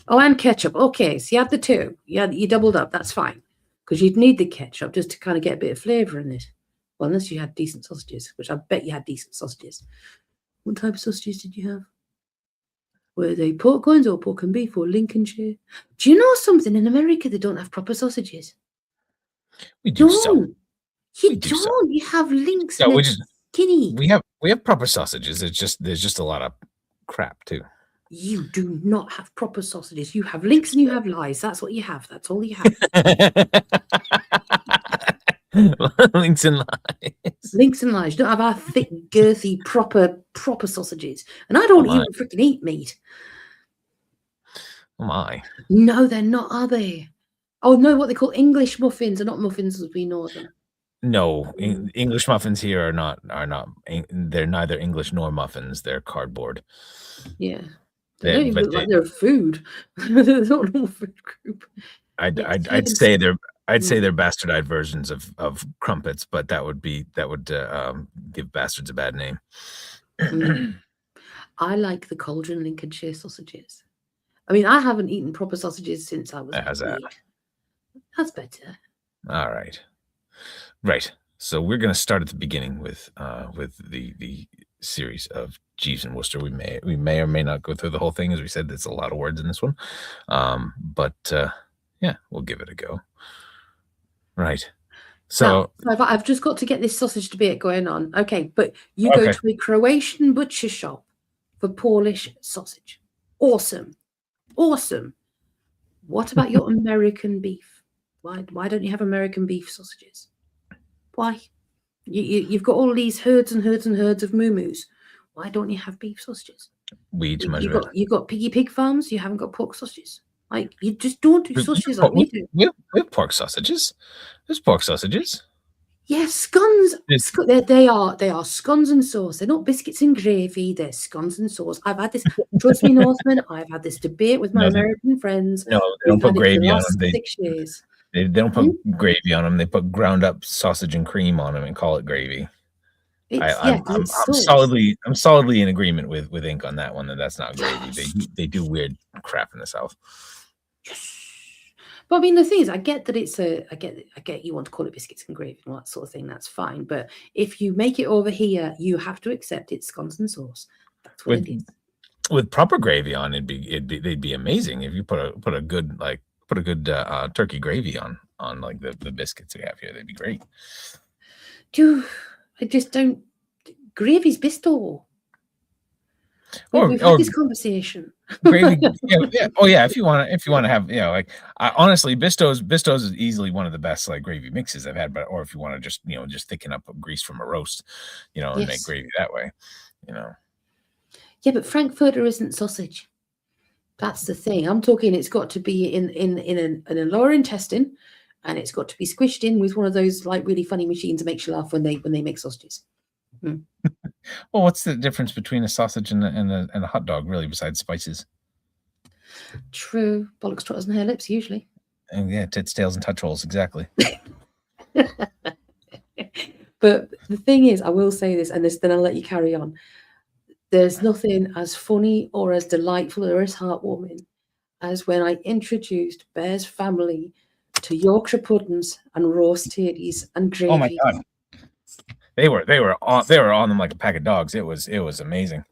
Oh, and ketchup. Okay, so you had the two. You doubled up. That's fine, because you'd need the ketchup just to kind of get a bit of flavour in it. Well, unless you had decent sausages, which I bet you had decent sausages. What type of sausages did you have? Were they pork loins or pork and beef or Lincolnshire? Do you know something? In America, they don't have proper sausages. We do so. You don't. You have links. No, and skinny. We have proper sausages. There's just a lot of crap too. You do not have proper sausages. You have links and you have lies. That's what you have. That's all you have. Links and lies. Links and lies. You don't have our thick, girthy, proper sausages. And I don't even freaking eat meat. Oh my. No, they're not, are they? Oh no, what they call English muffins are not muffins as we know them. No, English muffins here are not. They're neither English nor muffins. They're cardboard. Yeah, they don't even look like they're food. They're not a normal food group. I'd say they're bastardized versions of crumpets, but that would give bastards a bad name. I like the Cauldron Lincolnshire sausages. I mean, I haven't eaten proper sausages since I was. How's that? That's better. All right. Right. So we're going to start at the beginning with the series of Jeeves and Wooster. We may or may not go through the whole thing. As we said, there's a lot of words in this one. But we'll give it a go. Right. So now, I've just got to get this sausage debate going on. Okay, but you go Okay. to a Croatian butcher shop for Polish sausage. Awesome. What about your American beef? Why don't you have American beef sausages? Why? You've got all these herds and herds and herds of moo-moos. Why don't you have beef sausages? we eat too much of it. You've got piggy pig farms. You haven't got pork sausages. Like, you just don't do sausages like we do. We have pork sausages. There's pork sausages. Yes, scones. It's- They are scones and sauce. They're not biscuits and gravy. They're scones and sauce. I've had this. Trust me, Northman. I've had this debate with my American friends. No, they don't put gravy on them. 6 years. They don't put gravy on them. They put ground up sausage and cream on them and call it gravy. I'm solidly in agreement with Ink on that one. That's not gravy. They do weird crap in the South. But I mean, the thing is, I get that I get you want to call it biscuits and gravy and all that sort of thing. That's fine. But if you make it over here, you have to accept it's scones and sauce. That's what it is. With proper gravy on, they'd be amazing. If you put a good turkey gravy on like the biscuits we have here, they'd be great. I just don't. Gravy's Bisto. We've had this conversation. Gravy, yeah. Oh yeah. If you want to have, honestly, Bisto's is easily one of the best like gravy mixes I've had. But or if you want to just thicken up grease from a roast, and make gravy that way, Yeah, but Frankfurter isn't sausage. That's the thing. I'm talking. It's got to be in a lower intestine, and it's got to be squished in with one of those like really funny machines that makes you laugh when they make sausages. Well, what's the difference between a sausage and a hot dog, really, besides spices? True. Bollocks, trotters, and hair lips, usually. And yeah, tits, tails, and touch holes, exactly. But the thing is, I will say this, and then I'll let you carry on. There's nothing as funny or as delightful or as heartwarming as when I introduced Bear's family to Yorkshire puddings and roast tatties and gravy. Oh my God. They were on them like a pack of dogs. It was amazing.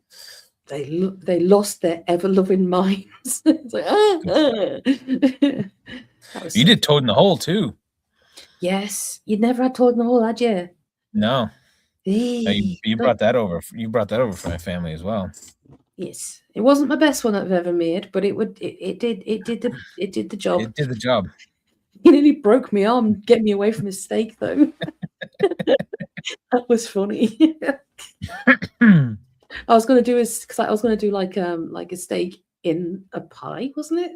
They lost their ever loving minds. It's like, You did Toad in the Hole too. Yes, you'd never had Toad in the Hole, had you? No. You brought that over. You brought that over for my family as well. Yes, it wasn't my best one I've ever made, but it did the job. It did the job. He nearly broke my arm, getting me away from his steak though. That was funny. I was going to do like a steak in a pie, wasn't it?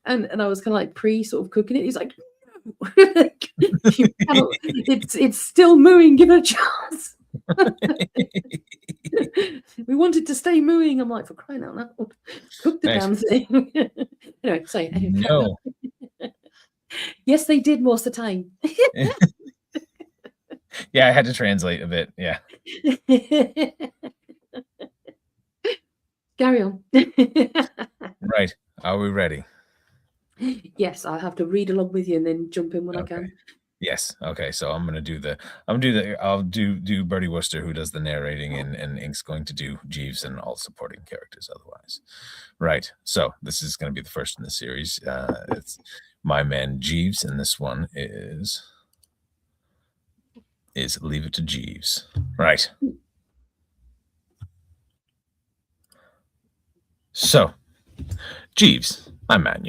And I was kind of like sort of cooking it. He's like, it's still mooing. Give it a chance. We wanted to stay mooing. I'm like, for crying out loud, cook the damn thing. Anyway, so no. Yes, they did most of the time. Yeah, I had to translate a bit. Yeah. Carry on. Right. Are we ready? Yes, I'll have to read along with you and then jump in when I can. Yes. Okay. So I'll do Bertie Wooster, who does the narrating, and Ink's going to do Jeeves and all supporting characters otherwise. Right. So this is going to be the first in the series. It's my man Jeeves, and this one is Leave It to Jeeves. Right. So, Jeeves, my man,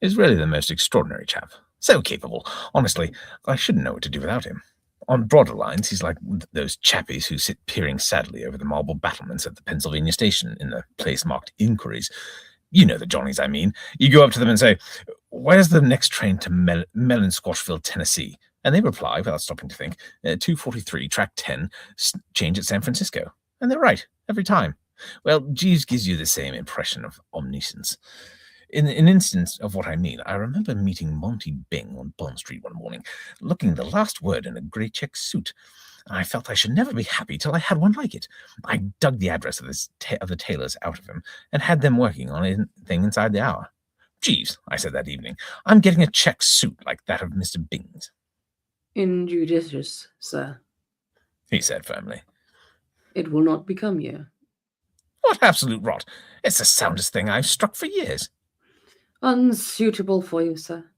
is really the most extraordinary chap. So capable. Honestly, I shouldn't know what to do without him. On broader lines, he's like those chappies who sit peering sadly over the marble battlements at the Pennsylvania station in the place marked Inquiries. You know the Johnnies I mean. You go up to them and say, "Where's the next train to Melon Squashville, Tennessee?" And they reply, without stopping to think, 243, track 10, change at San Francisco. And they're right, every time. Well, Jeeves gives you the same impression of omniscience. In an instance of what I mean, I remember meeting Monty Bing on Bond Street one morning, looking the last word in a grey check suit. And I felt I should never be happy till I had one like it. I dug the address of the tailors out of him and had them working on a thing inside the hour. "Jeeves," I said that evening, "I'm getting a check suit like that of Mr. Bing's." "Injudicious, sir," he said firmly. "It will not become you." "What absolute rot! It's the soundest thing I've struck for years." "Unsuitable for you, sir."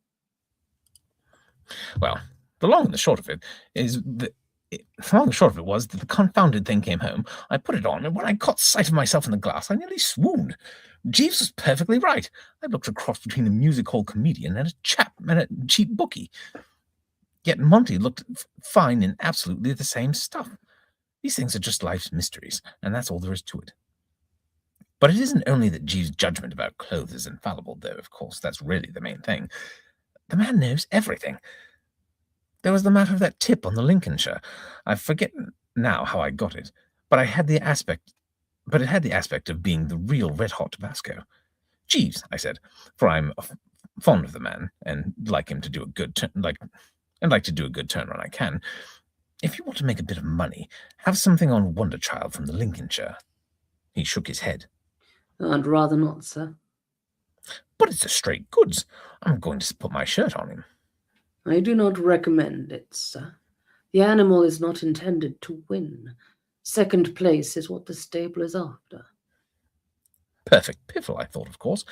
Well, The long and the short of it is that the confounded thing came home. I put it on, and when I caught sight of myself in the glass, I nearly swooned. Jeeves was perfectly right. I looked a cross between a music hall comedian and a cheap bookie. Yet Monty looked fine in absolutely the same stuff. These things are just life's mysteries, and that's all there is to it. But it isn't only that Jeeves' judgment about clothes is infallible, though, of course, that's really the main thing. The man knows everything. There was the matter of that tip on the Lincolnshire. I forget now how I got it, but it had the aspect of being the real red-hot Tabasco. Jeeves, I said, for I'm fond of the man and like him to do a good turn, like to do a good turn when I can. If you want to make a bit of money, have something on Wonder Child from the Lincolnshire. He shook his head. I'd rather not, sir. But it's a straight goods. I'm going to put my shirt on him. I do not recommend it, sir. The animal is not intended to win. Second place is what the stable is after. Perfect piffle, I thought, of course.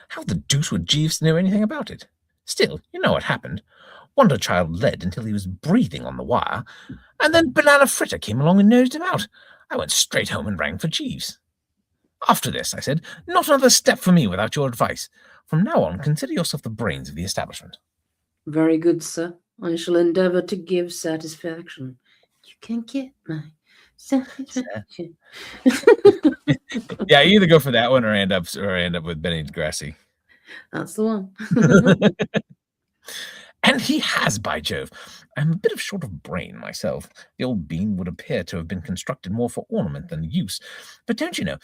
How the deuce would Jeeves know anything about it? Still, you know what happened. Wonder Child led until he was breathing on the wire, and then Banana Fritter came along and nosed him out. I went straight home and rang for Jeeves. After this, I said, not another step for me without your advice. From now on, consider yourself the brains of the establishment. Very good, sir. I shall endeavour to give satisfaction. You can get my satisfaction. Yeah, I either go for that one or end up with Benny Degrassi. That's the one. And he has, by Jove. I'm a bit of short of brain myself. The old bean would appear to have been constructed more for ornament than use. But don't you know,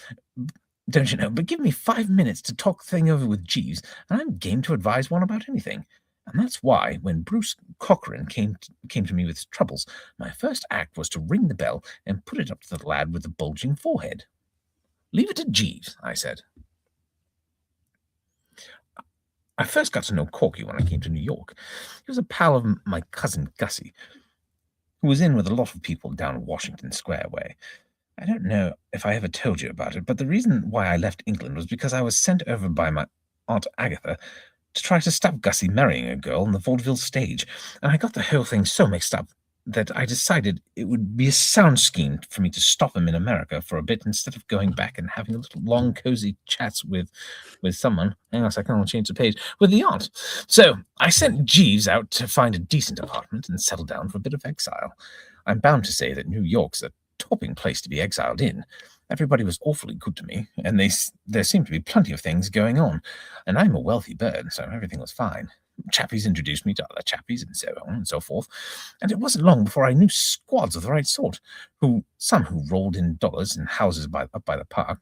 but give me 5 minutes to talk the thing over with Jeeves, and I'm game to advise one about anything. And that's why, when Bruce Corcoran came to me with his troubles, my first act was to ring the bell and put it up to the lad with the bulging forehead. Leave it to Jeeves, I said. I first got to know Corky when I came to New York. He was a pal of my cousin Gussie, who was in with a lot of people down Washington Square way. I don't know if I ever told you about it, but the reason why I left England was because I was sent over by my Aunt Agatha to try to stop Gussie marrying a girl on the vaudeville stage, and I got the whole thing so mixed up that I decided it would be a sound scheme for me to stop him in America for a bit instead of going back and having a little long, cozy chats with someone. Hang on a second, I'll change the page. With the aunt. So I sent Jeeves out to find a decent apartment and settle down for a bit of exile. I'm bound to say that New York's a topping place to be exiled in. Everybody was awfully good to me, and there seemed to be plenty of things going on. And I'm a wealthy bird, so everything was fine. Chappies introduced me to other chappies, and so on and so forth. And it wasn't long before I knew squads of the right sort, some who rolled in dollars in houses up by the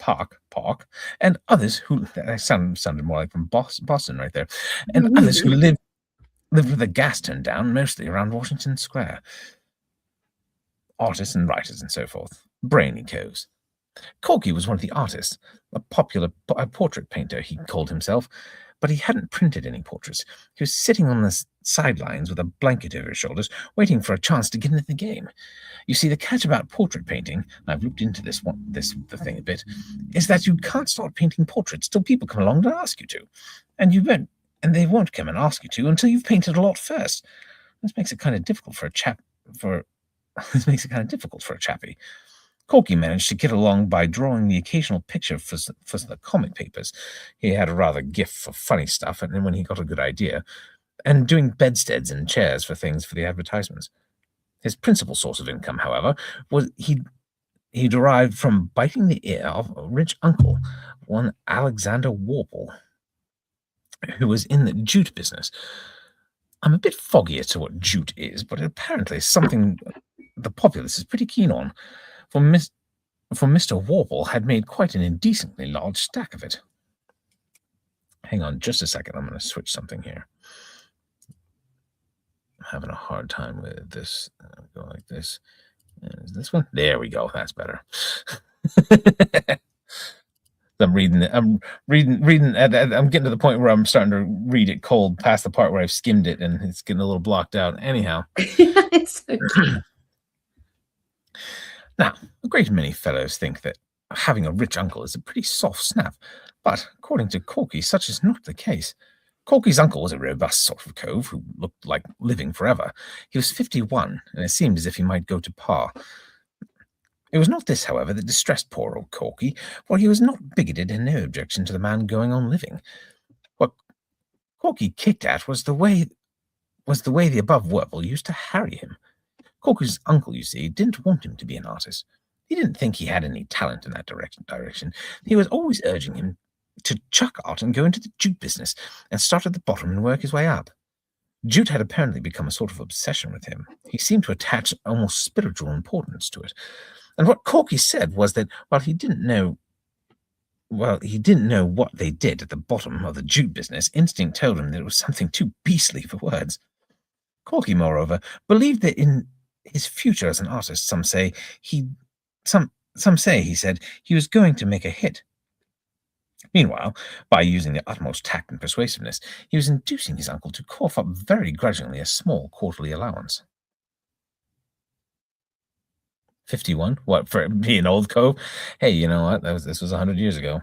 park, and others who sounded more like from Boston right there, and others who lived with the gas turned down, mostly around Washington Square. Artists and writers and so forth. Brainy coves. Corky was one of the artists, a popular portrait painter, he called himself, but he hadn't printed any portraits. He was sitting on the sidelines with a blanket over his shoulders, waiting for a chance to get into the game. You see, the catch about portrait painting, and I've looked into the thing a bit, is that you can't start painting portraits till people come along to ask you to, and they won't come and ask you to until you've painted a lot first. This makes it kind of difficult for a chappie. Corky managed to get along by drawing the occasional picture for the comic papers. He had a rather gift for funny stuff, and then when he got a good idea, and doing bedsteads and chairs for the advertisements. His principal source of income, however, was he derived from biting the ear of a rich uncle, one Alexander Warple, who was in the jute business. I'm a bit foggy as to what jute is, but apparently something the populace is pretty keen on. For Mr. Warple had made quite an indecently large stack of it. Hang on just a second. I'm going to switch something here. I'm having a hard time with this. I'll go like this. Is this one? There we go. That's better. I'm reading it. I'm getting to the point where I'm starting to read it cold past the part where I've skimmed it and it's getting a little blocked out. Anyhow. It's okay. Now, a great many fellows think that having a rich uncle is a pretty soft snap, but according to Corky, such is not the case. Corky's uncle was a robust sort of cove who looked like living forever. He was 51, and it seemed as if he might go to par. It was not this, however, that distressed poor old Corky, for he was not bigoted and no objection to the man going on living. What Corky kicked at was the way the above Wurple used to harry him. Corky's uncle, you see, didn't want him to be an artist. He didn't think he had any talent in that direction. He was always urging him to chuck art and go into the jute business and start at the bottom and work his way up. Jute had apparently become a sort of obsession with him. He seemed to attach almost spiritual importance to it. And what Corky said was that while he didn't know what they did at the bottom of the jute business, instinct told him that it was something too beastly for words. Corky, moreover, believed that in his future as an artist, some say, he said, he was going to make a hit. Meanwhile, by using the utmost tact and persuasiveness, he was inducing his uncle to cough up very grudgingly a small quarterly allowance. 51? What, for being an old cove? Hey, you know what? This was 100 years ago.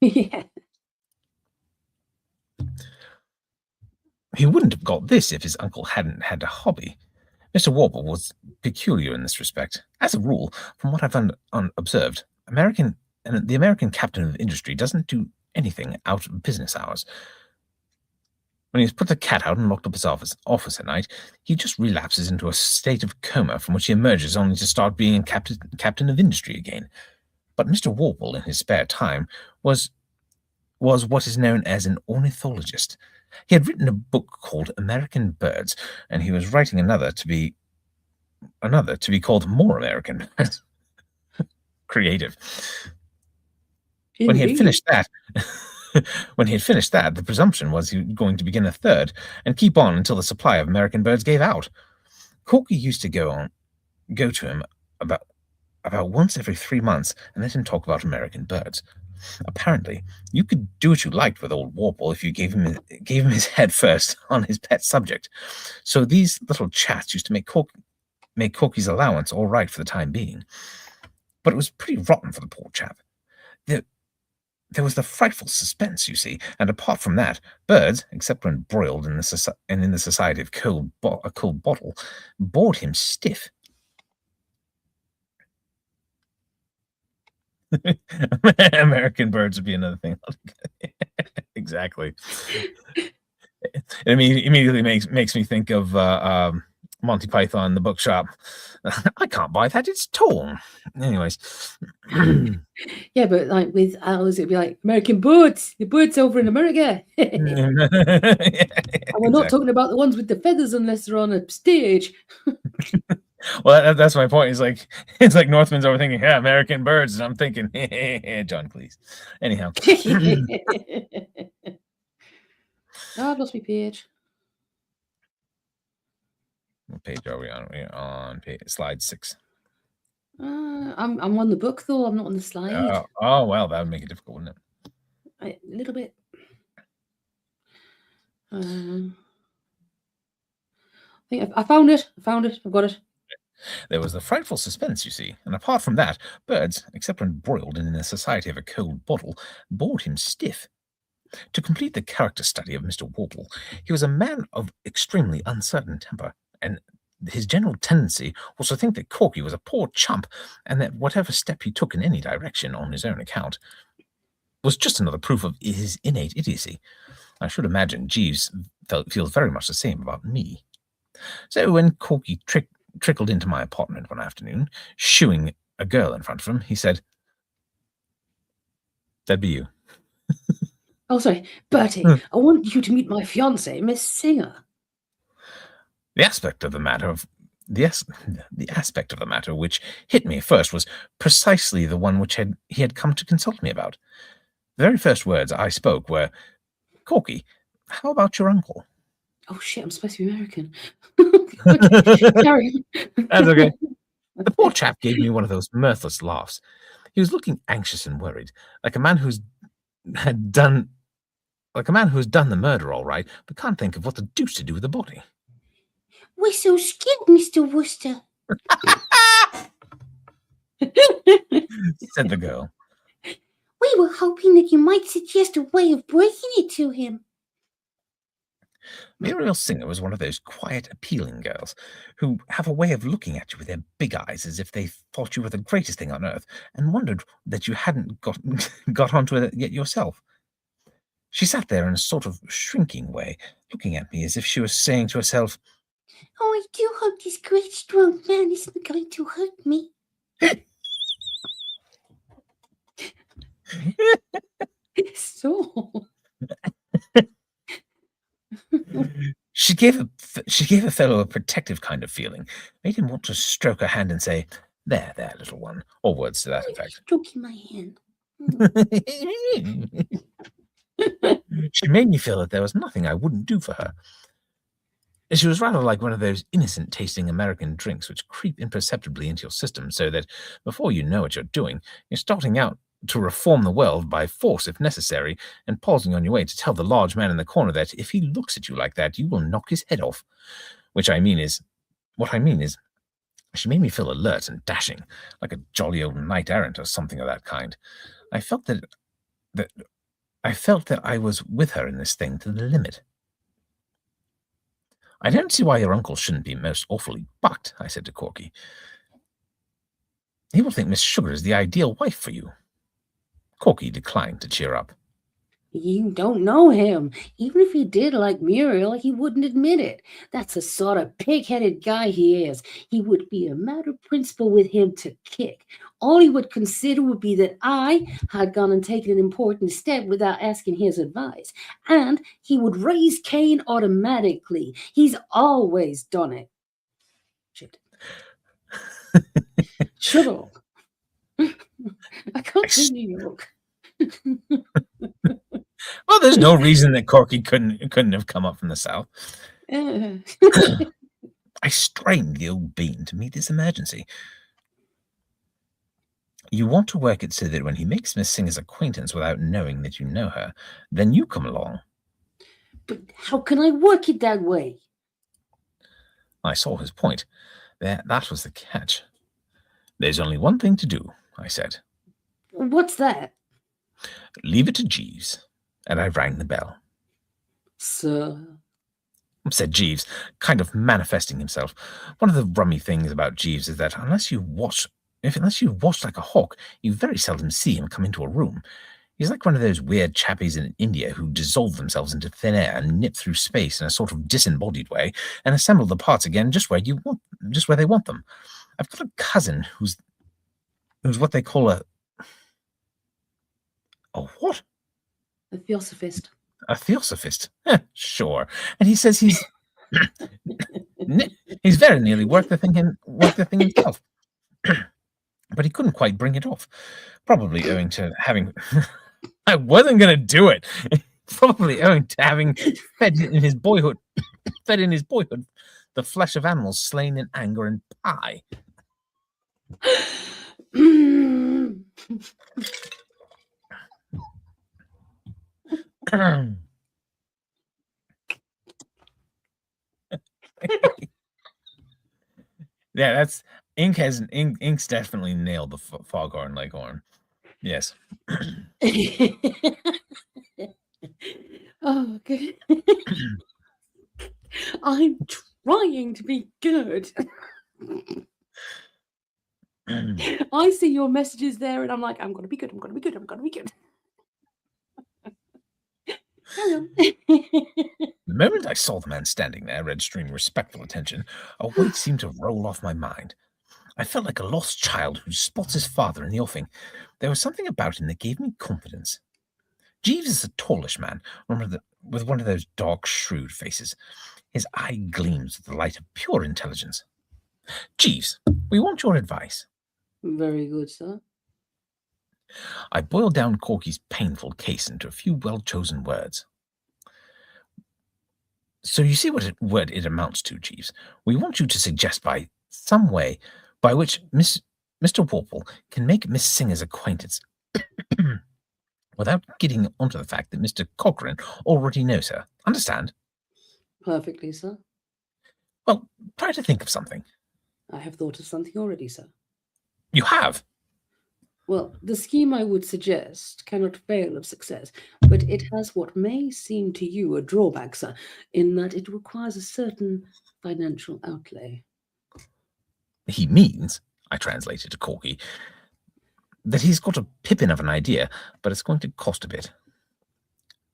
Yeah. He wouldn't have got this if his uncle hadn't had a hobby. Mr. Warble was peculiar in this respect. As a rule, from what I've observed, the American captain of industry doesn't do anything out of business hours. When he's put the cat out and locked up his office at night, he just relapses into a state of coma from which he emerges only to start being captain of industry again. But Mr. Warble, in his spare time, was what is known as an ornithologist. He had written a book called American Birds, and he was writing another to be called More American Birds. Creative. When he had finished that, the presumption was he was going to begin a third and keep on until the supply of American Birds gave out. Corky used to go to him about once every 3 months and let him talk about American Birds. Apparently, you could do what you liked with old Warble if you gave him his head first on his pet subject. So these little chats used to make Corky's allowance all right for the time being. But it was pretty rotten for the poor chap. There was the frightful suspense, you see, and apart from that, birds, except when broiled in the society of a cold bottle, bored him stiff. American Birds would be another thing. Exactly. It immediately makes me think of Monty Python, the bookshop. I can't buy that, it's torn. Anyways. Yeah, but like with ours, it'd be like American Birds, the birds over in America. And we're not talking about the ones with the feathers unless they're on a stage. Well, that's my point. It's like Northman's overthinking, yeah, American Birds, and I'm thinking, John, please. Anyhow. I've lost my page. What page are we on? We're on slide 6. I'm on the book though. I'm not on the slide. Oh well, that would make it difficult, wouldn't it? A little bit. I think I found it. I've got it. There was the frightful suspense, you see, and apart from that, birds, except when broiled and in the society of a cold bottle, bored him stiff. To complete the character study of Mr. Warble, he was a man of extremely uncertain temper, and his general tendency was to think that Corky was a poor chump, and that whatever step he took in any direction on his own account was just another proof of his innate idiocy. I should imagine Jeeves feels very much the same about me. So when Corky trickled into my apartment one afternoon, shooing a girl in front of him, he said, "That'd be you." Oh, sorry, Bertie, I want you to meet my fiancée, Miss Singer. The aspect of the matter which hit me first was precisely the one which he had come to consult me about. The very first words I spoke were, "Corky, how about your uncle?" Oh shit, I'm supposed to be American. Okay, carry on. That's okay. The poor chap gave me one of those mirthless laughs. He was looking anxious and worried, like a man who's done the murder all right, but can't think of what the deuce to do with the body. We're so scared, Mr. Wooster, said the girl. We were hoping that you might suggest a way of breaking it to him. Muriel Singer was one of those quiet, appealing girls who have a way of looking at you with their big eyes as if they thought you were the greatest thing on earth and wondered that you hadn't got onto it yet yourself. She sat there in a sort of shrinking way, looking at me as if she was saying to herself, Oh, I do hope this great strong man isn't going to hurt me. So, She gave a fellow a protective kind of feeling, made him want to stroke her hand and say, "There, there, little one," or words to that effect. Stroking my hand. She made me feel that there was nothing I wouldn't do for her. She was rather like one of those innocent-tasting American drinks which creep imperceptibly into your system so that before you know what you're doing, you're starting out to reform the world by force if necessary, and pausing on your way to tell the large man in the corner that if he looks at you like that, you will knock his head off. What I mean is, she made me feel alert and dashing, like a jolly old knight-errant or something of that kind. I felt that I was with her in this thing to the limit. "I don't see why your uncle shouldn't be most awfully bucked," I said to Corky. "He will think Miss Sugar is the ideal wife for you." Corky declined to cheer up. You don't know him. Even if he did like Muriel, he wouldn't admit it. That's the sort of pig-headed guy he is. He would be a matter of principle with him to kick. All he would consider would be that I had gone and taken an important step without asking his advice. And he would raise Cain automatically. He's always done it. Shit. Shut up. I can't do New York. Well, there's no reason that Corky couldn't have come up from the south. I strained the old bean to meet this emergency. "You want to work it so that when he makes Miss Singer's acquaintance without knowing that you know her, then you come along." But how can I work it that way? I saw his point. That was the catch. "There's only one thing to do," I said. What's that? "Leave it to Jeeves." And I rang the bell. Sir? Said Jeeves, kind of manifesting himself. One of the rummy things about Jeeves is that unless you watch like a hawk, you very seldom see him come into a room. He's like one of those weird chappies in India who dissolve themselves into thin air and nip through space in a sort of disembodied way and assemble the parts again just where they want them. I've got a cousin who's what they call a what? A theosophist. A theosophist? Sure. And he says he's very nearly worked the thing himself. But he couldn't quite bring it off. Probably owing to having I wasn't gonna do it. Probably owing to having fed in his boyhood the flesh of animals slain in anger and pie. Yeah, that's Ink's definitely nailed the foghorn leghorn. Yes. Oh, good. I'm trying to be good. I see your messages there and I'm like, I'm going to be good. I'm going to be good. I'm going to be good. The moment I saw the man standing there, registering respectful attention, a weight seemed to roll off my mind. I felt like a lost child who spots his father in the offing. There was something about him that gave me confidence. Jeeves is a tallish man, with one of those dark, shrewd faces. His eye gleams with the light of pure intelligence. "Jeeves, we want your advice." Very good, sir. I boiled down Corky's painful case into a few well-chosen words. "So you see what it amounts to, Jeeves. We want you to suggest by some way by which Mr. Warple can make Miss Singer's acquaintance without getting onto the fact that Mr. Cochrane already knows her. Understand?" Perfectly, sir. "Well, try to think of something." I have thought of something already, sir. "You have?" Well, the scheme I would suggest cannot fail of success, but it has what may seem to you a drawback, sir, in that it requires a certain financial outlay. He means, I translated to Corky, that he's got a pippin of an idea, but it's going to cost a bit.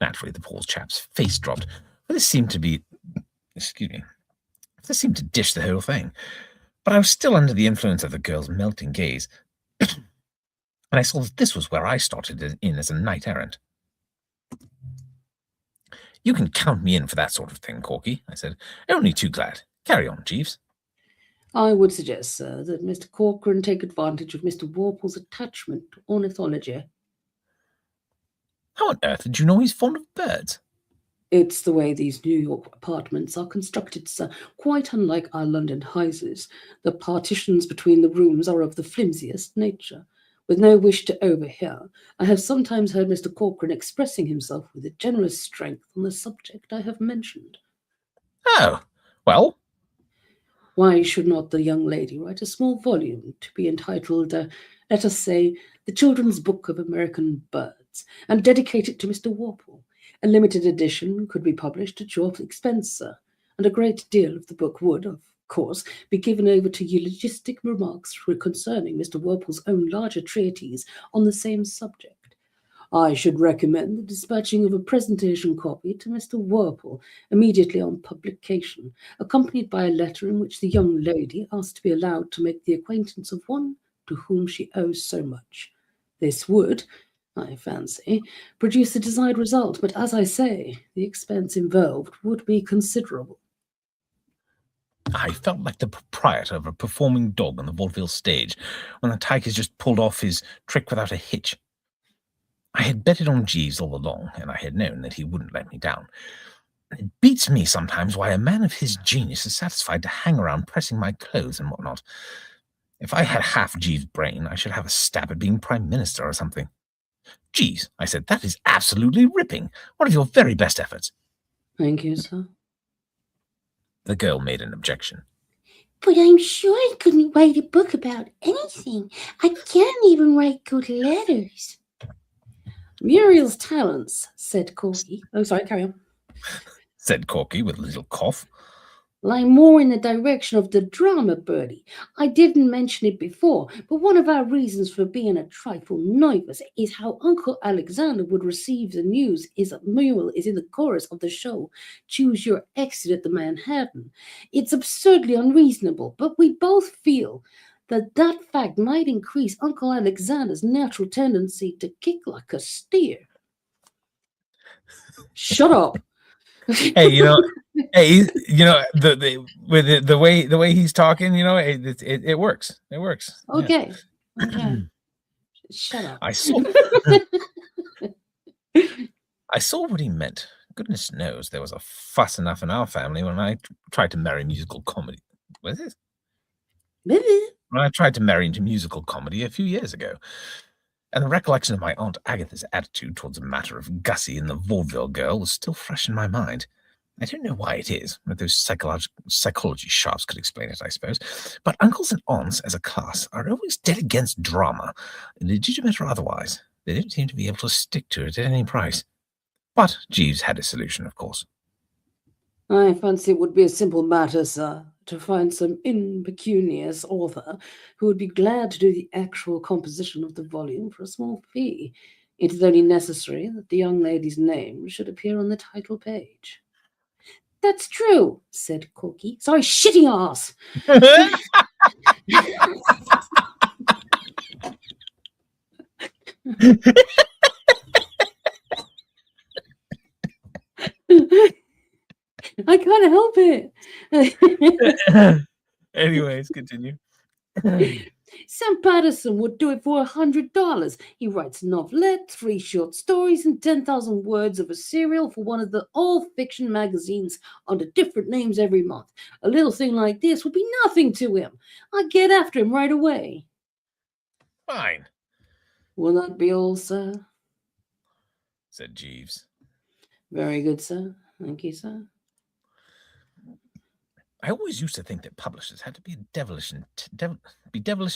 Naturally, the poor chap's face dropped, for this seemed to be, this seemed to dish the whole thing. But I was still under the influence of the girl's melting gaze, and I saw that this was where I started in as a knight-errant. You can count me in for that sort of thing, Corky, I said. Only too glad. Carry on, Jeeves. I would suggest, sir, that Mr. Corcoran take advantage of Mr. Warple's attachment to ornithology. How on earth did you know he's fond of birds? It's the way these New York apartments are constructed, sir, quite unlike our London houses. The partitions between the rooms are of the flimsiest nature. With no wish to overhear, I have sometimes heard Mr. Corcoran expressing himself with a generous strength on the subject I have mentioned. Oh, well? Why should not the young lady write a small volume to be entitled, let us say, The Children's Book of American Birds, and dedicate it to Mr. Warple? A limited edition could be published at your expense, sir, and a great deal of the book would, of course, be given over to eulogistic remarks concerning Mr. Warple's own larger treatise on the same subject. I should recommend the dispatching of a presentation copy to Mr. Warple immediately on publication, accompanied by a letter in which the young lady asked to be allowed to make the acquaintance of one to whom she owes so much. This would, I fancy, produce the desired result, but as I say, the expense involved would be considerable. I felt like the proprietor of a performing dog on the vaudeville stage when the tiger's just pulled off his trick without a hitch. I had betted on Jeeves all along, and I had known that he wouldn't let me down. It beats me sometimes why a man of his genius is satisfied to hang around pressing my clothes and whatnot. If I had half Jeeves' brain, I should have a stab at being Prime Minister or something. Jeeves, I said, that is absolutely ripping. One of your very best efforts. Thank you, sir. The girl made an objection. But I'm sure I couldn't write a book about anything. I can't even write good letters. Muriel's talents, said Corky. Oh, sorry, carry on. Said Corky with a little cough. Lie more in the direction of the drama, Bertie. I didn't mention it before, but one of our reasons for being a trifle nervous is how Uncle Alexander would receive the news is that Muriel is in the chorus of the show Choose Your Exit at the Manhattan. It's absurdly unreasonable, but we both feel that fact might increase Uncle Alexander's natural tendency to kick like a steer. Shut up. Hey, the way he's talking, it works. It works. Okay. Yeah. Okay. Shut up. I saw what he meant. Goodness knows there was a fuss enough in our family when I tried to marry musical comedy. Was it? When I tried to marry into musical comedy a few years ago. And the recollection of my Aunt Agatha's attitude towards a matter of Gussie and the vaudeville girl was still fresh in my mind. I don't know why it is, but those psychology sharps could explain it, I suppose. But uncles and aunts as a class are always dead against drama, legitimate or otherwise. They don't seem to be able to stick to it at any price. But Jeeves had a solution, of course. I fancy it would be a simple matter, sir, to find some impecunious author who would be glad to do the actual composition of the volume for a small fee. It is only necessary that the young lady's name should appear on the title page. That's true, said Corky. Sorry, shitty ass. I can't help it. Anyways, continue. Sam Patterson would do it for $100. He writes novelettes, 3 short stories, and 10,000 words of a serial for one of the all-fiction magazines under different names every month. A little thing like this would be nothing to him. I'd get after him right away. Fine. Will that be all, sir? Said Jeeves. Very good, sir. Thank you, sir. I always used to think that publishers had to be devilish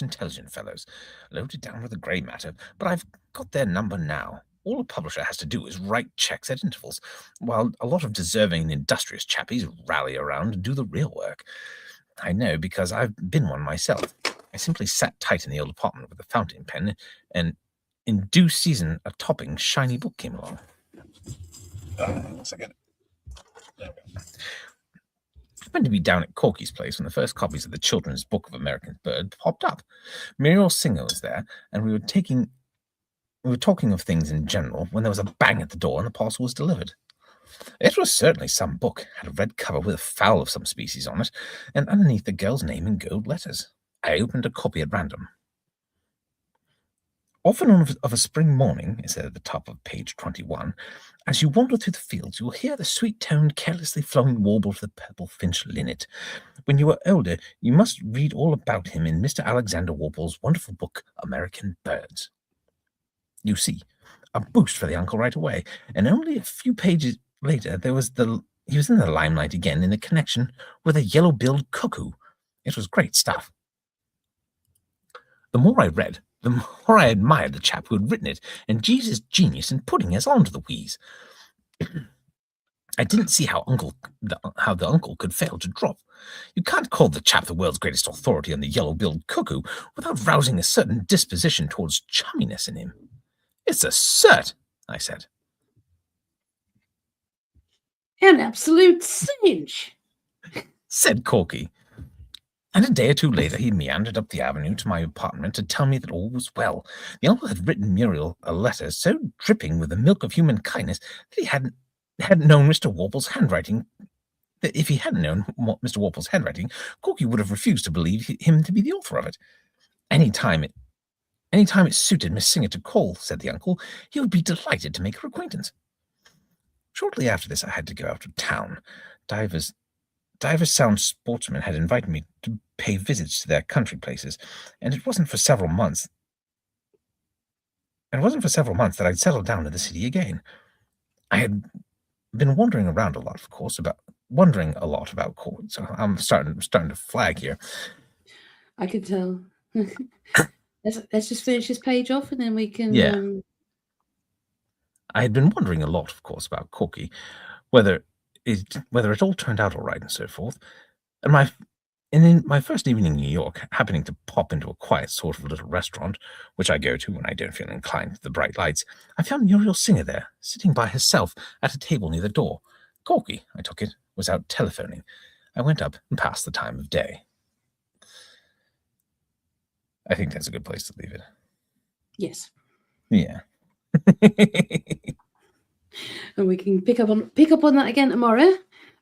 intelligent fellows, loaded down with the grey matter, but I've got their number now. All a publisher has to do is write checks at intervals, while a lot of deserving and industrious chappies rally around and do the real work. I know because I've been one myself. I simply sat tight in the old apartment with a fountain pen, and in due season a topping, shiny book came along. One second. There we go. I happened to be down at Corky's place when the first copies of the Children's Book of American Bird popped up. Muriel Singer was there, and we were talking of things in general when there was a bang at the door and the parcel was delivered. It was certainly some book, had a red cover with a fowl of some species on it, and underneath the girl's name in gold letters. I opened a copy at random. Often of a spring morning, it said at the top of page 21, as you wander through the fields, you will hear the sweet-toned, carelessly flowing warble of the purple finch linnet. When you are older, you must read all about him in Mr. Alexander Warple's wonderful book, American Birds. You see, a boost for the uncle right away, and only a few pages later he was in the limelight again in the connection with a yellow-billed cuckoo. It was great stuff. The more I read, the more I admired the chap who had written it, and Jeeves' genius in putting us onto the wheeze. I didn't see how the uncle could fail to drop. You can't call the chap the world's greatest authority on the yellow-billed cuckoo without rousing a certain disposition towards chumminess in him. It's a cert, I said. An absolute cinch, said Corky. And a day or two later, he meandered up the avenue to my apartment to tell me that all was well. The uncle had written Muriel a letter so dripping with the milk of human kindness that he hadn't known Mr. Warple's handwriting. That if he hadn't known Mr. Warple's handwriting, Corky would have refused to believe him to be the author of it. Any time it suited Miss Singer to call, said the uncle, he would be delighted to make her acquaintance. Shortly after this, I had to go out of town. Divers Sound sportsmen had invited me to pay visits to their country places, and it wasn't for several months that I'd settled down in the city again. I had been wandering around a lot, of course, about court. So I'm starting to flag here. I could tell. Let's just finish this page off, and then we can. Yeah. I had been wondering a lot, of course, about Corky, whether it all turned out all right and so forth. And in my first evening in New York, happening to pop into a quiet sort of little restaurant, which I go to when I don't feel inclined to the bright lights, I found Muriel Singer there, sitting by herself at a table near the door. Corky, I took it, was out telephoning. I went up and passed the time of day. I think that's a good place to leave it. Yes. Yeah. And we can pick up on that again tomorrow.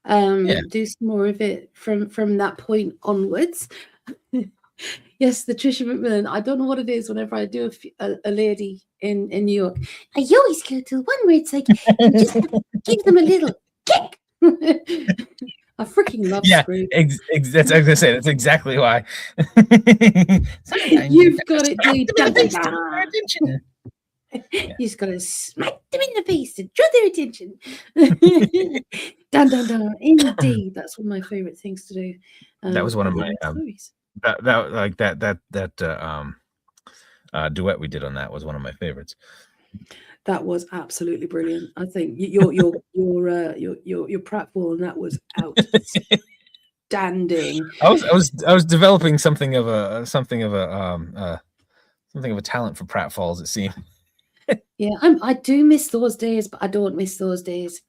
Do some more of it from that point onwards. Yes, the Trisha McMillan. I don't know what it is. Whenever I do a lady in New York, I always go to one where it's like, you just have to give them a little kick. I freaking love Scrooge. That's I was gonna say. That's exactly why. You've got it, dude. Attention. You just gotta smack them in the face and draw their attention. Dun dun dun. Indeed, that's one of my favorite things to do. That was one of my duet we did on that was one of my favorites. That was absolutely brilliant. I think your pratfall on that was outstanding. I was developing something of a talent for pratfalls, it seemed. Yeah, I do miss those days, but I don't miss those days.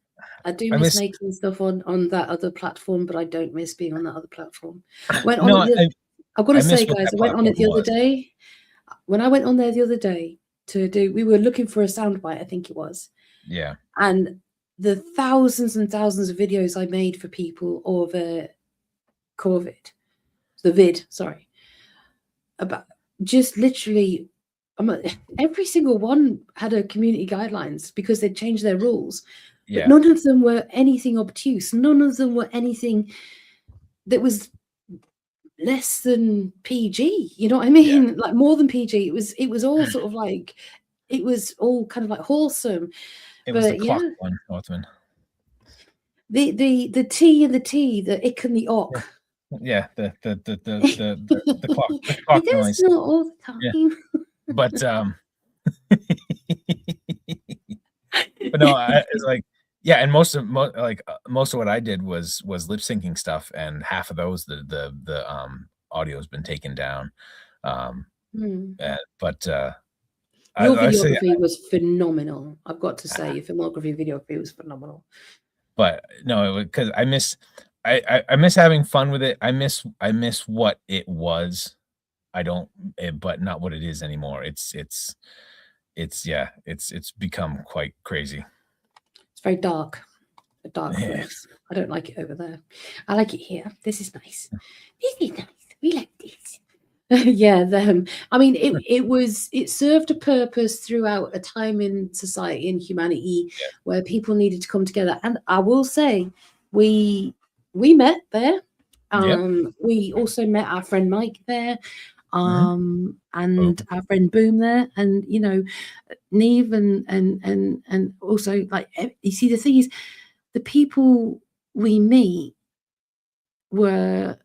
I do miss making stuff on that other platform, but I don't miss being on that other platform. I've got to say, guys, I went on it the other day. When I went on there the other day we were looking for a soundbite, I think it was. Yeah. And the thousands and thousands of videos I made for people over about just literally. Every single one had a community guidelines because they'd changed their rules. Yeah. But none of them were anything obtuse. None of them were anything that was less than PG. You know what I mean? Yeah. Like more than PG. It was all sort of like, it was all kind of like wholesome. It was the clock one, Northman. The T and the T, the ick and the ock. Yeah, the clock. The clock noise. Not all the time. Yeah. But But no, it's like, yeah, and most of what I did was lip syncing stuff, and half of those the audio has been taken down. But Your I say, videography was phenomenal. I've got to say, your filmography, videography was phenomenal. but no, because I miss having fun with it. I miss what it was. I don't, but not what it is anymore. It's become quite crazy. It's very dark, a dark place. I don't like it over there. I like it here. This is nice. This is nice. We like this. Yeah, I mean, it served a purpose throughout a time in society and humanity where people needed to come together. And I will say, we met there. We also met our friend Mike there, and our friend Boom there, and you know, Neve and also, like, you see, the thing is, the people we meet were,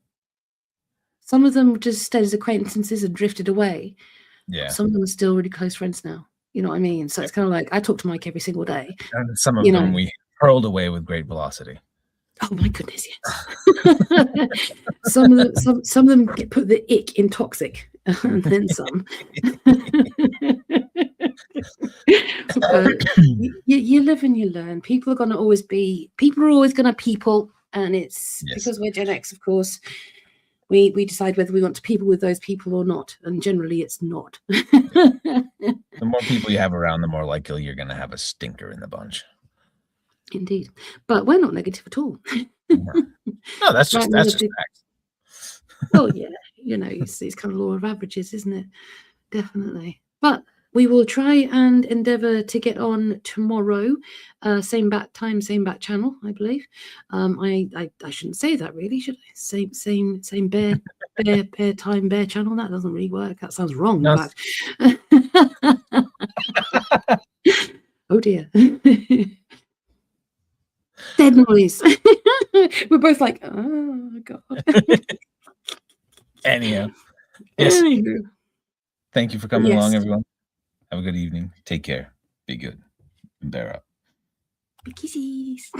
some of them just stayed as acquaintances and drifted away. Yeah. Some of them are still really close friends now. You know what I mean? So it's kind of like, I talk to Mike every single day. And some of them we hurled away with great velocity. Oh my goodness, yes. some of them put the ick in toxic, and then some. But you live and you learn. People are always going to people, and it's because we're Gen X, of course. We decide whether we want to people with those people or not, and generally it's not. The more people you have around, the more likely you're going to have a stinker in the bunch. Indeed, but we're not negative at all. No, that's just facts. Oh yeah, you know, it's kind of law of averages, isn't it? Definitely. But we will try and endeavour to get on tomorrow, same bat time, same bat channel, I believe. I shouldn't say that, really, should I? Same bear time, bear channel. That doesn't really work. That sounds wrong. No. Oh dear. Dead noise. We're both like, oh god. Anyhow, yes. Anywho. Thank you for coming along, everyone. Have a good evening. Take care. Be good. And bear up. Kisses.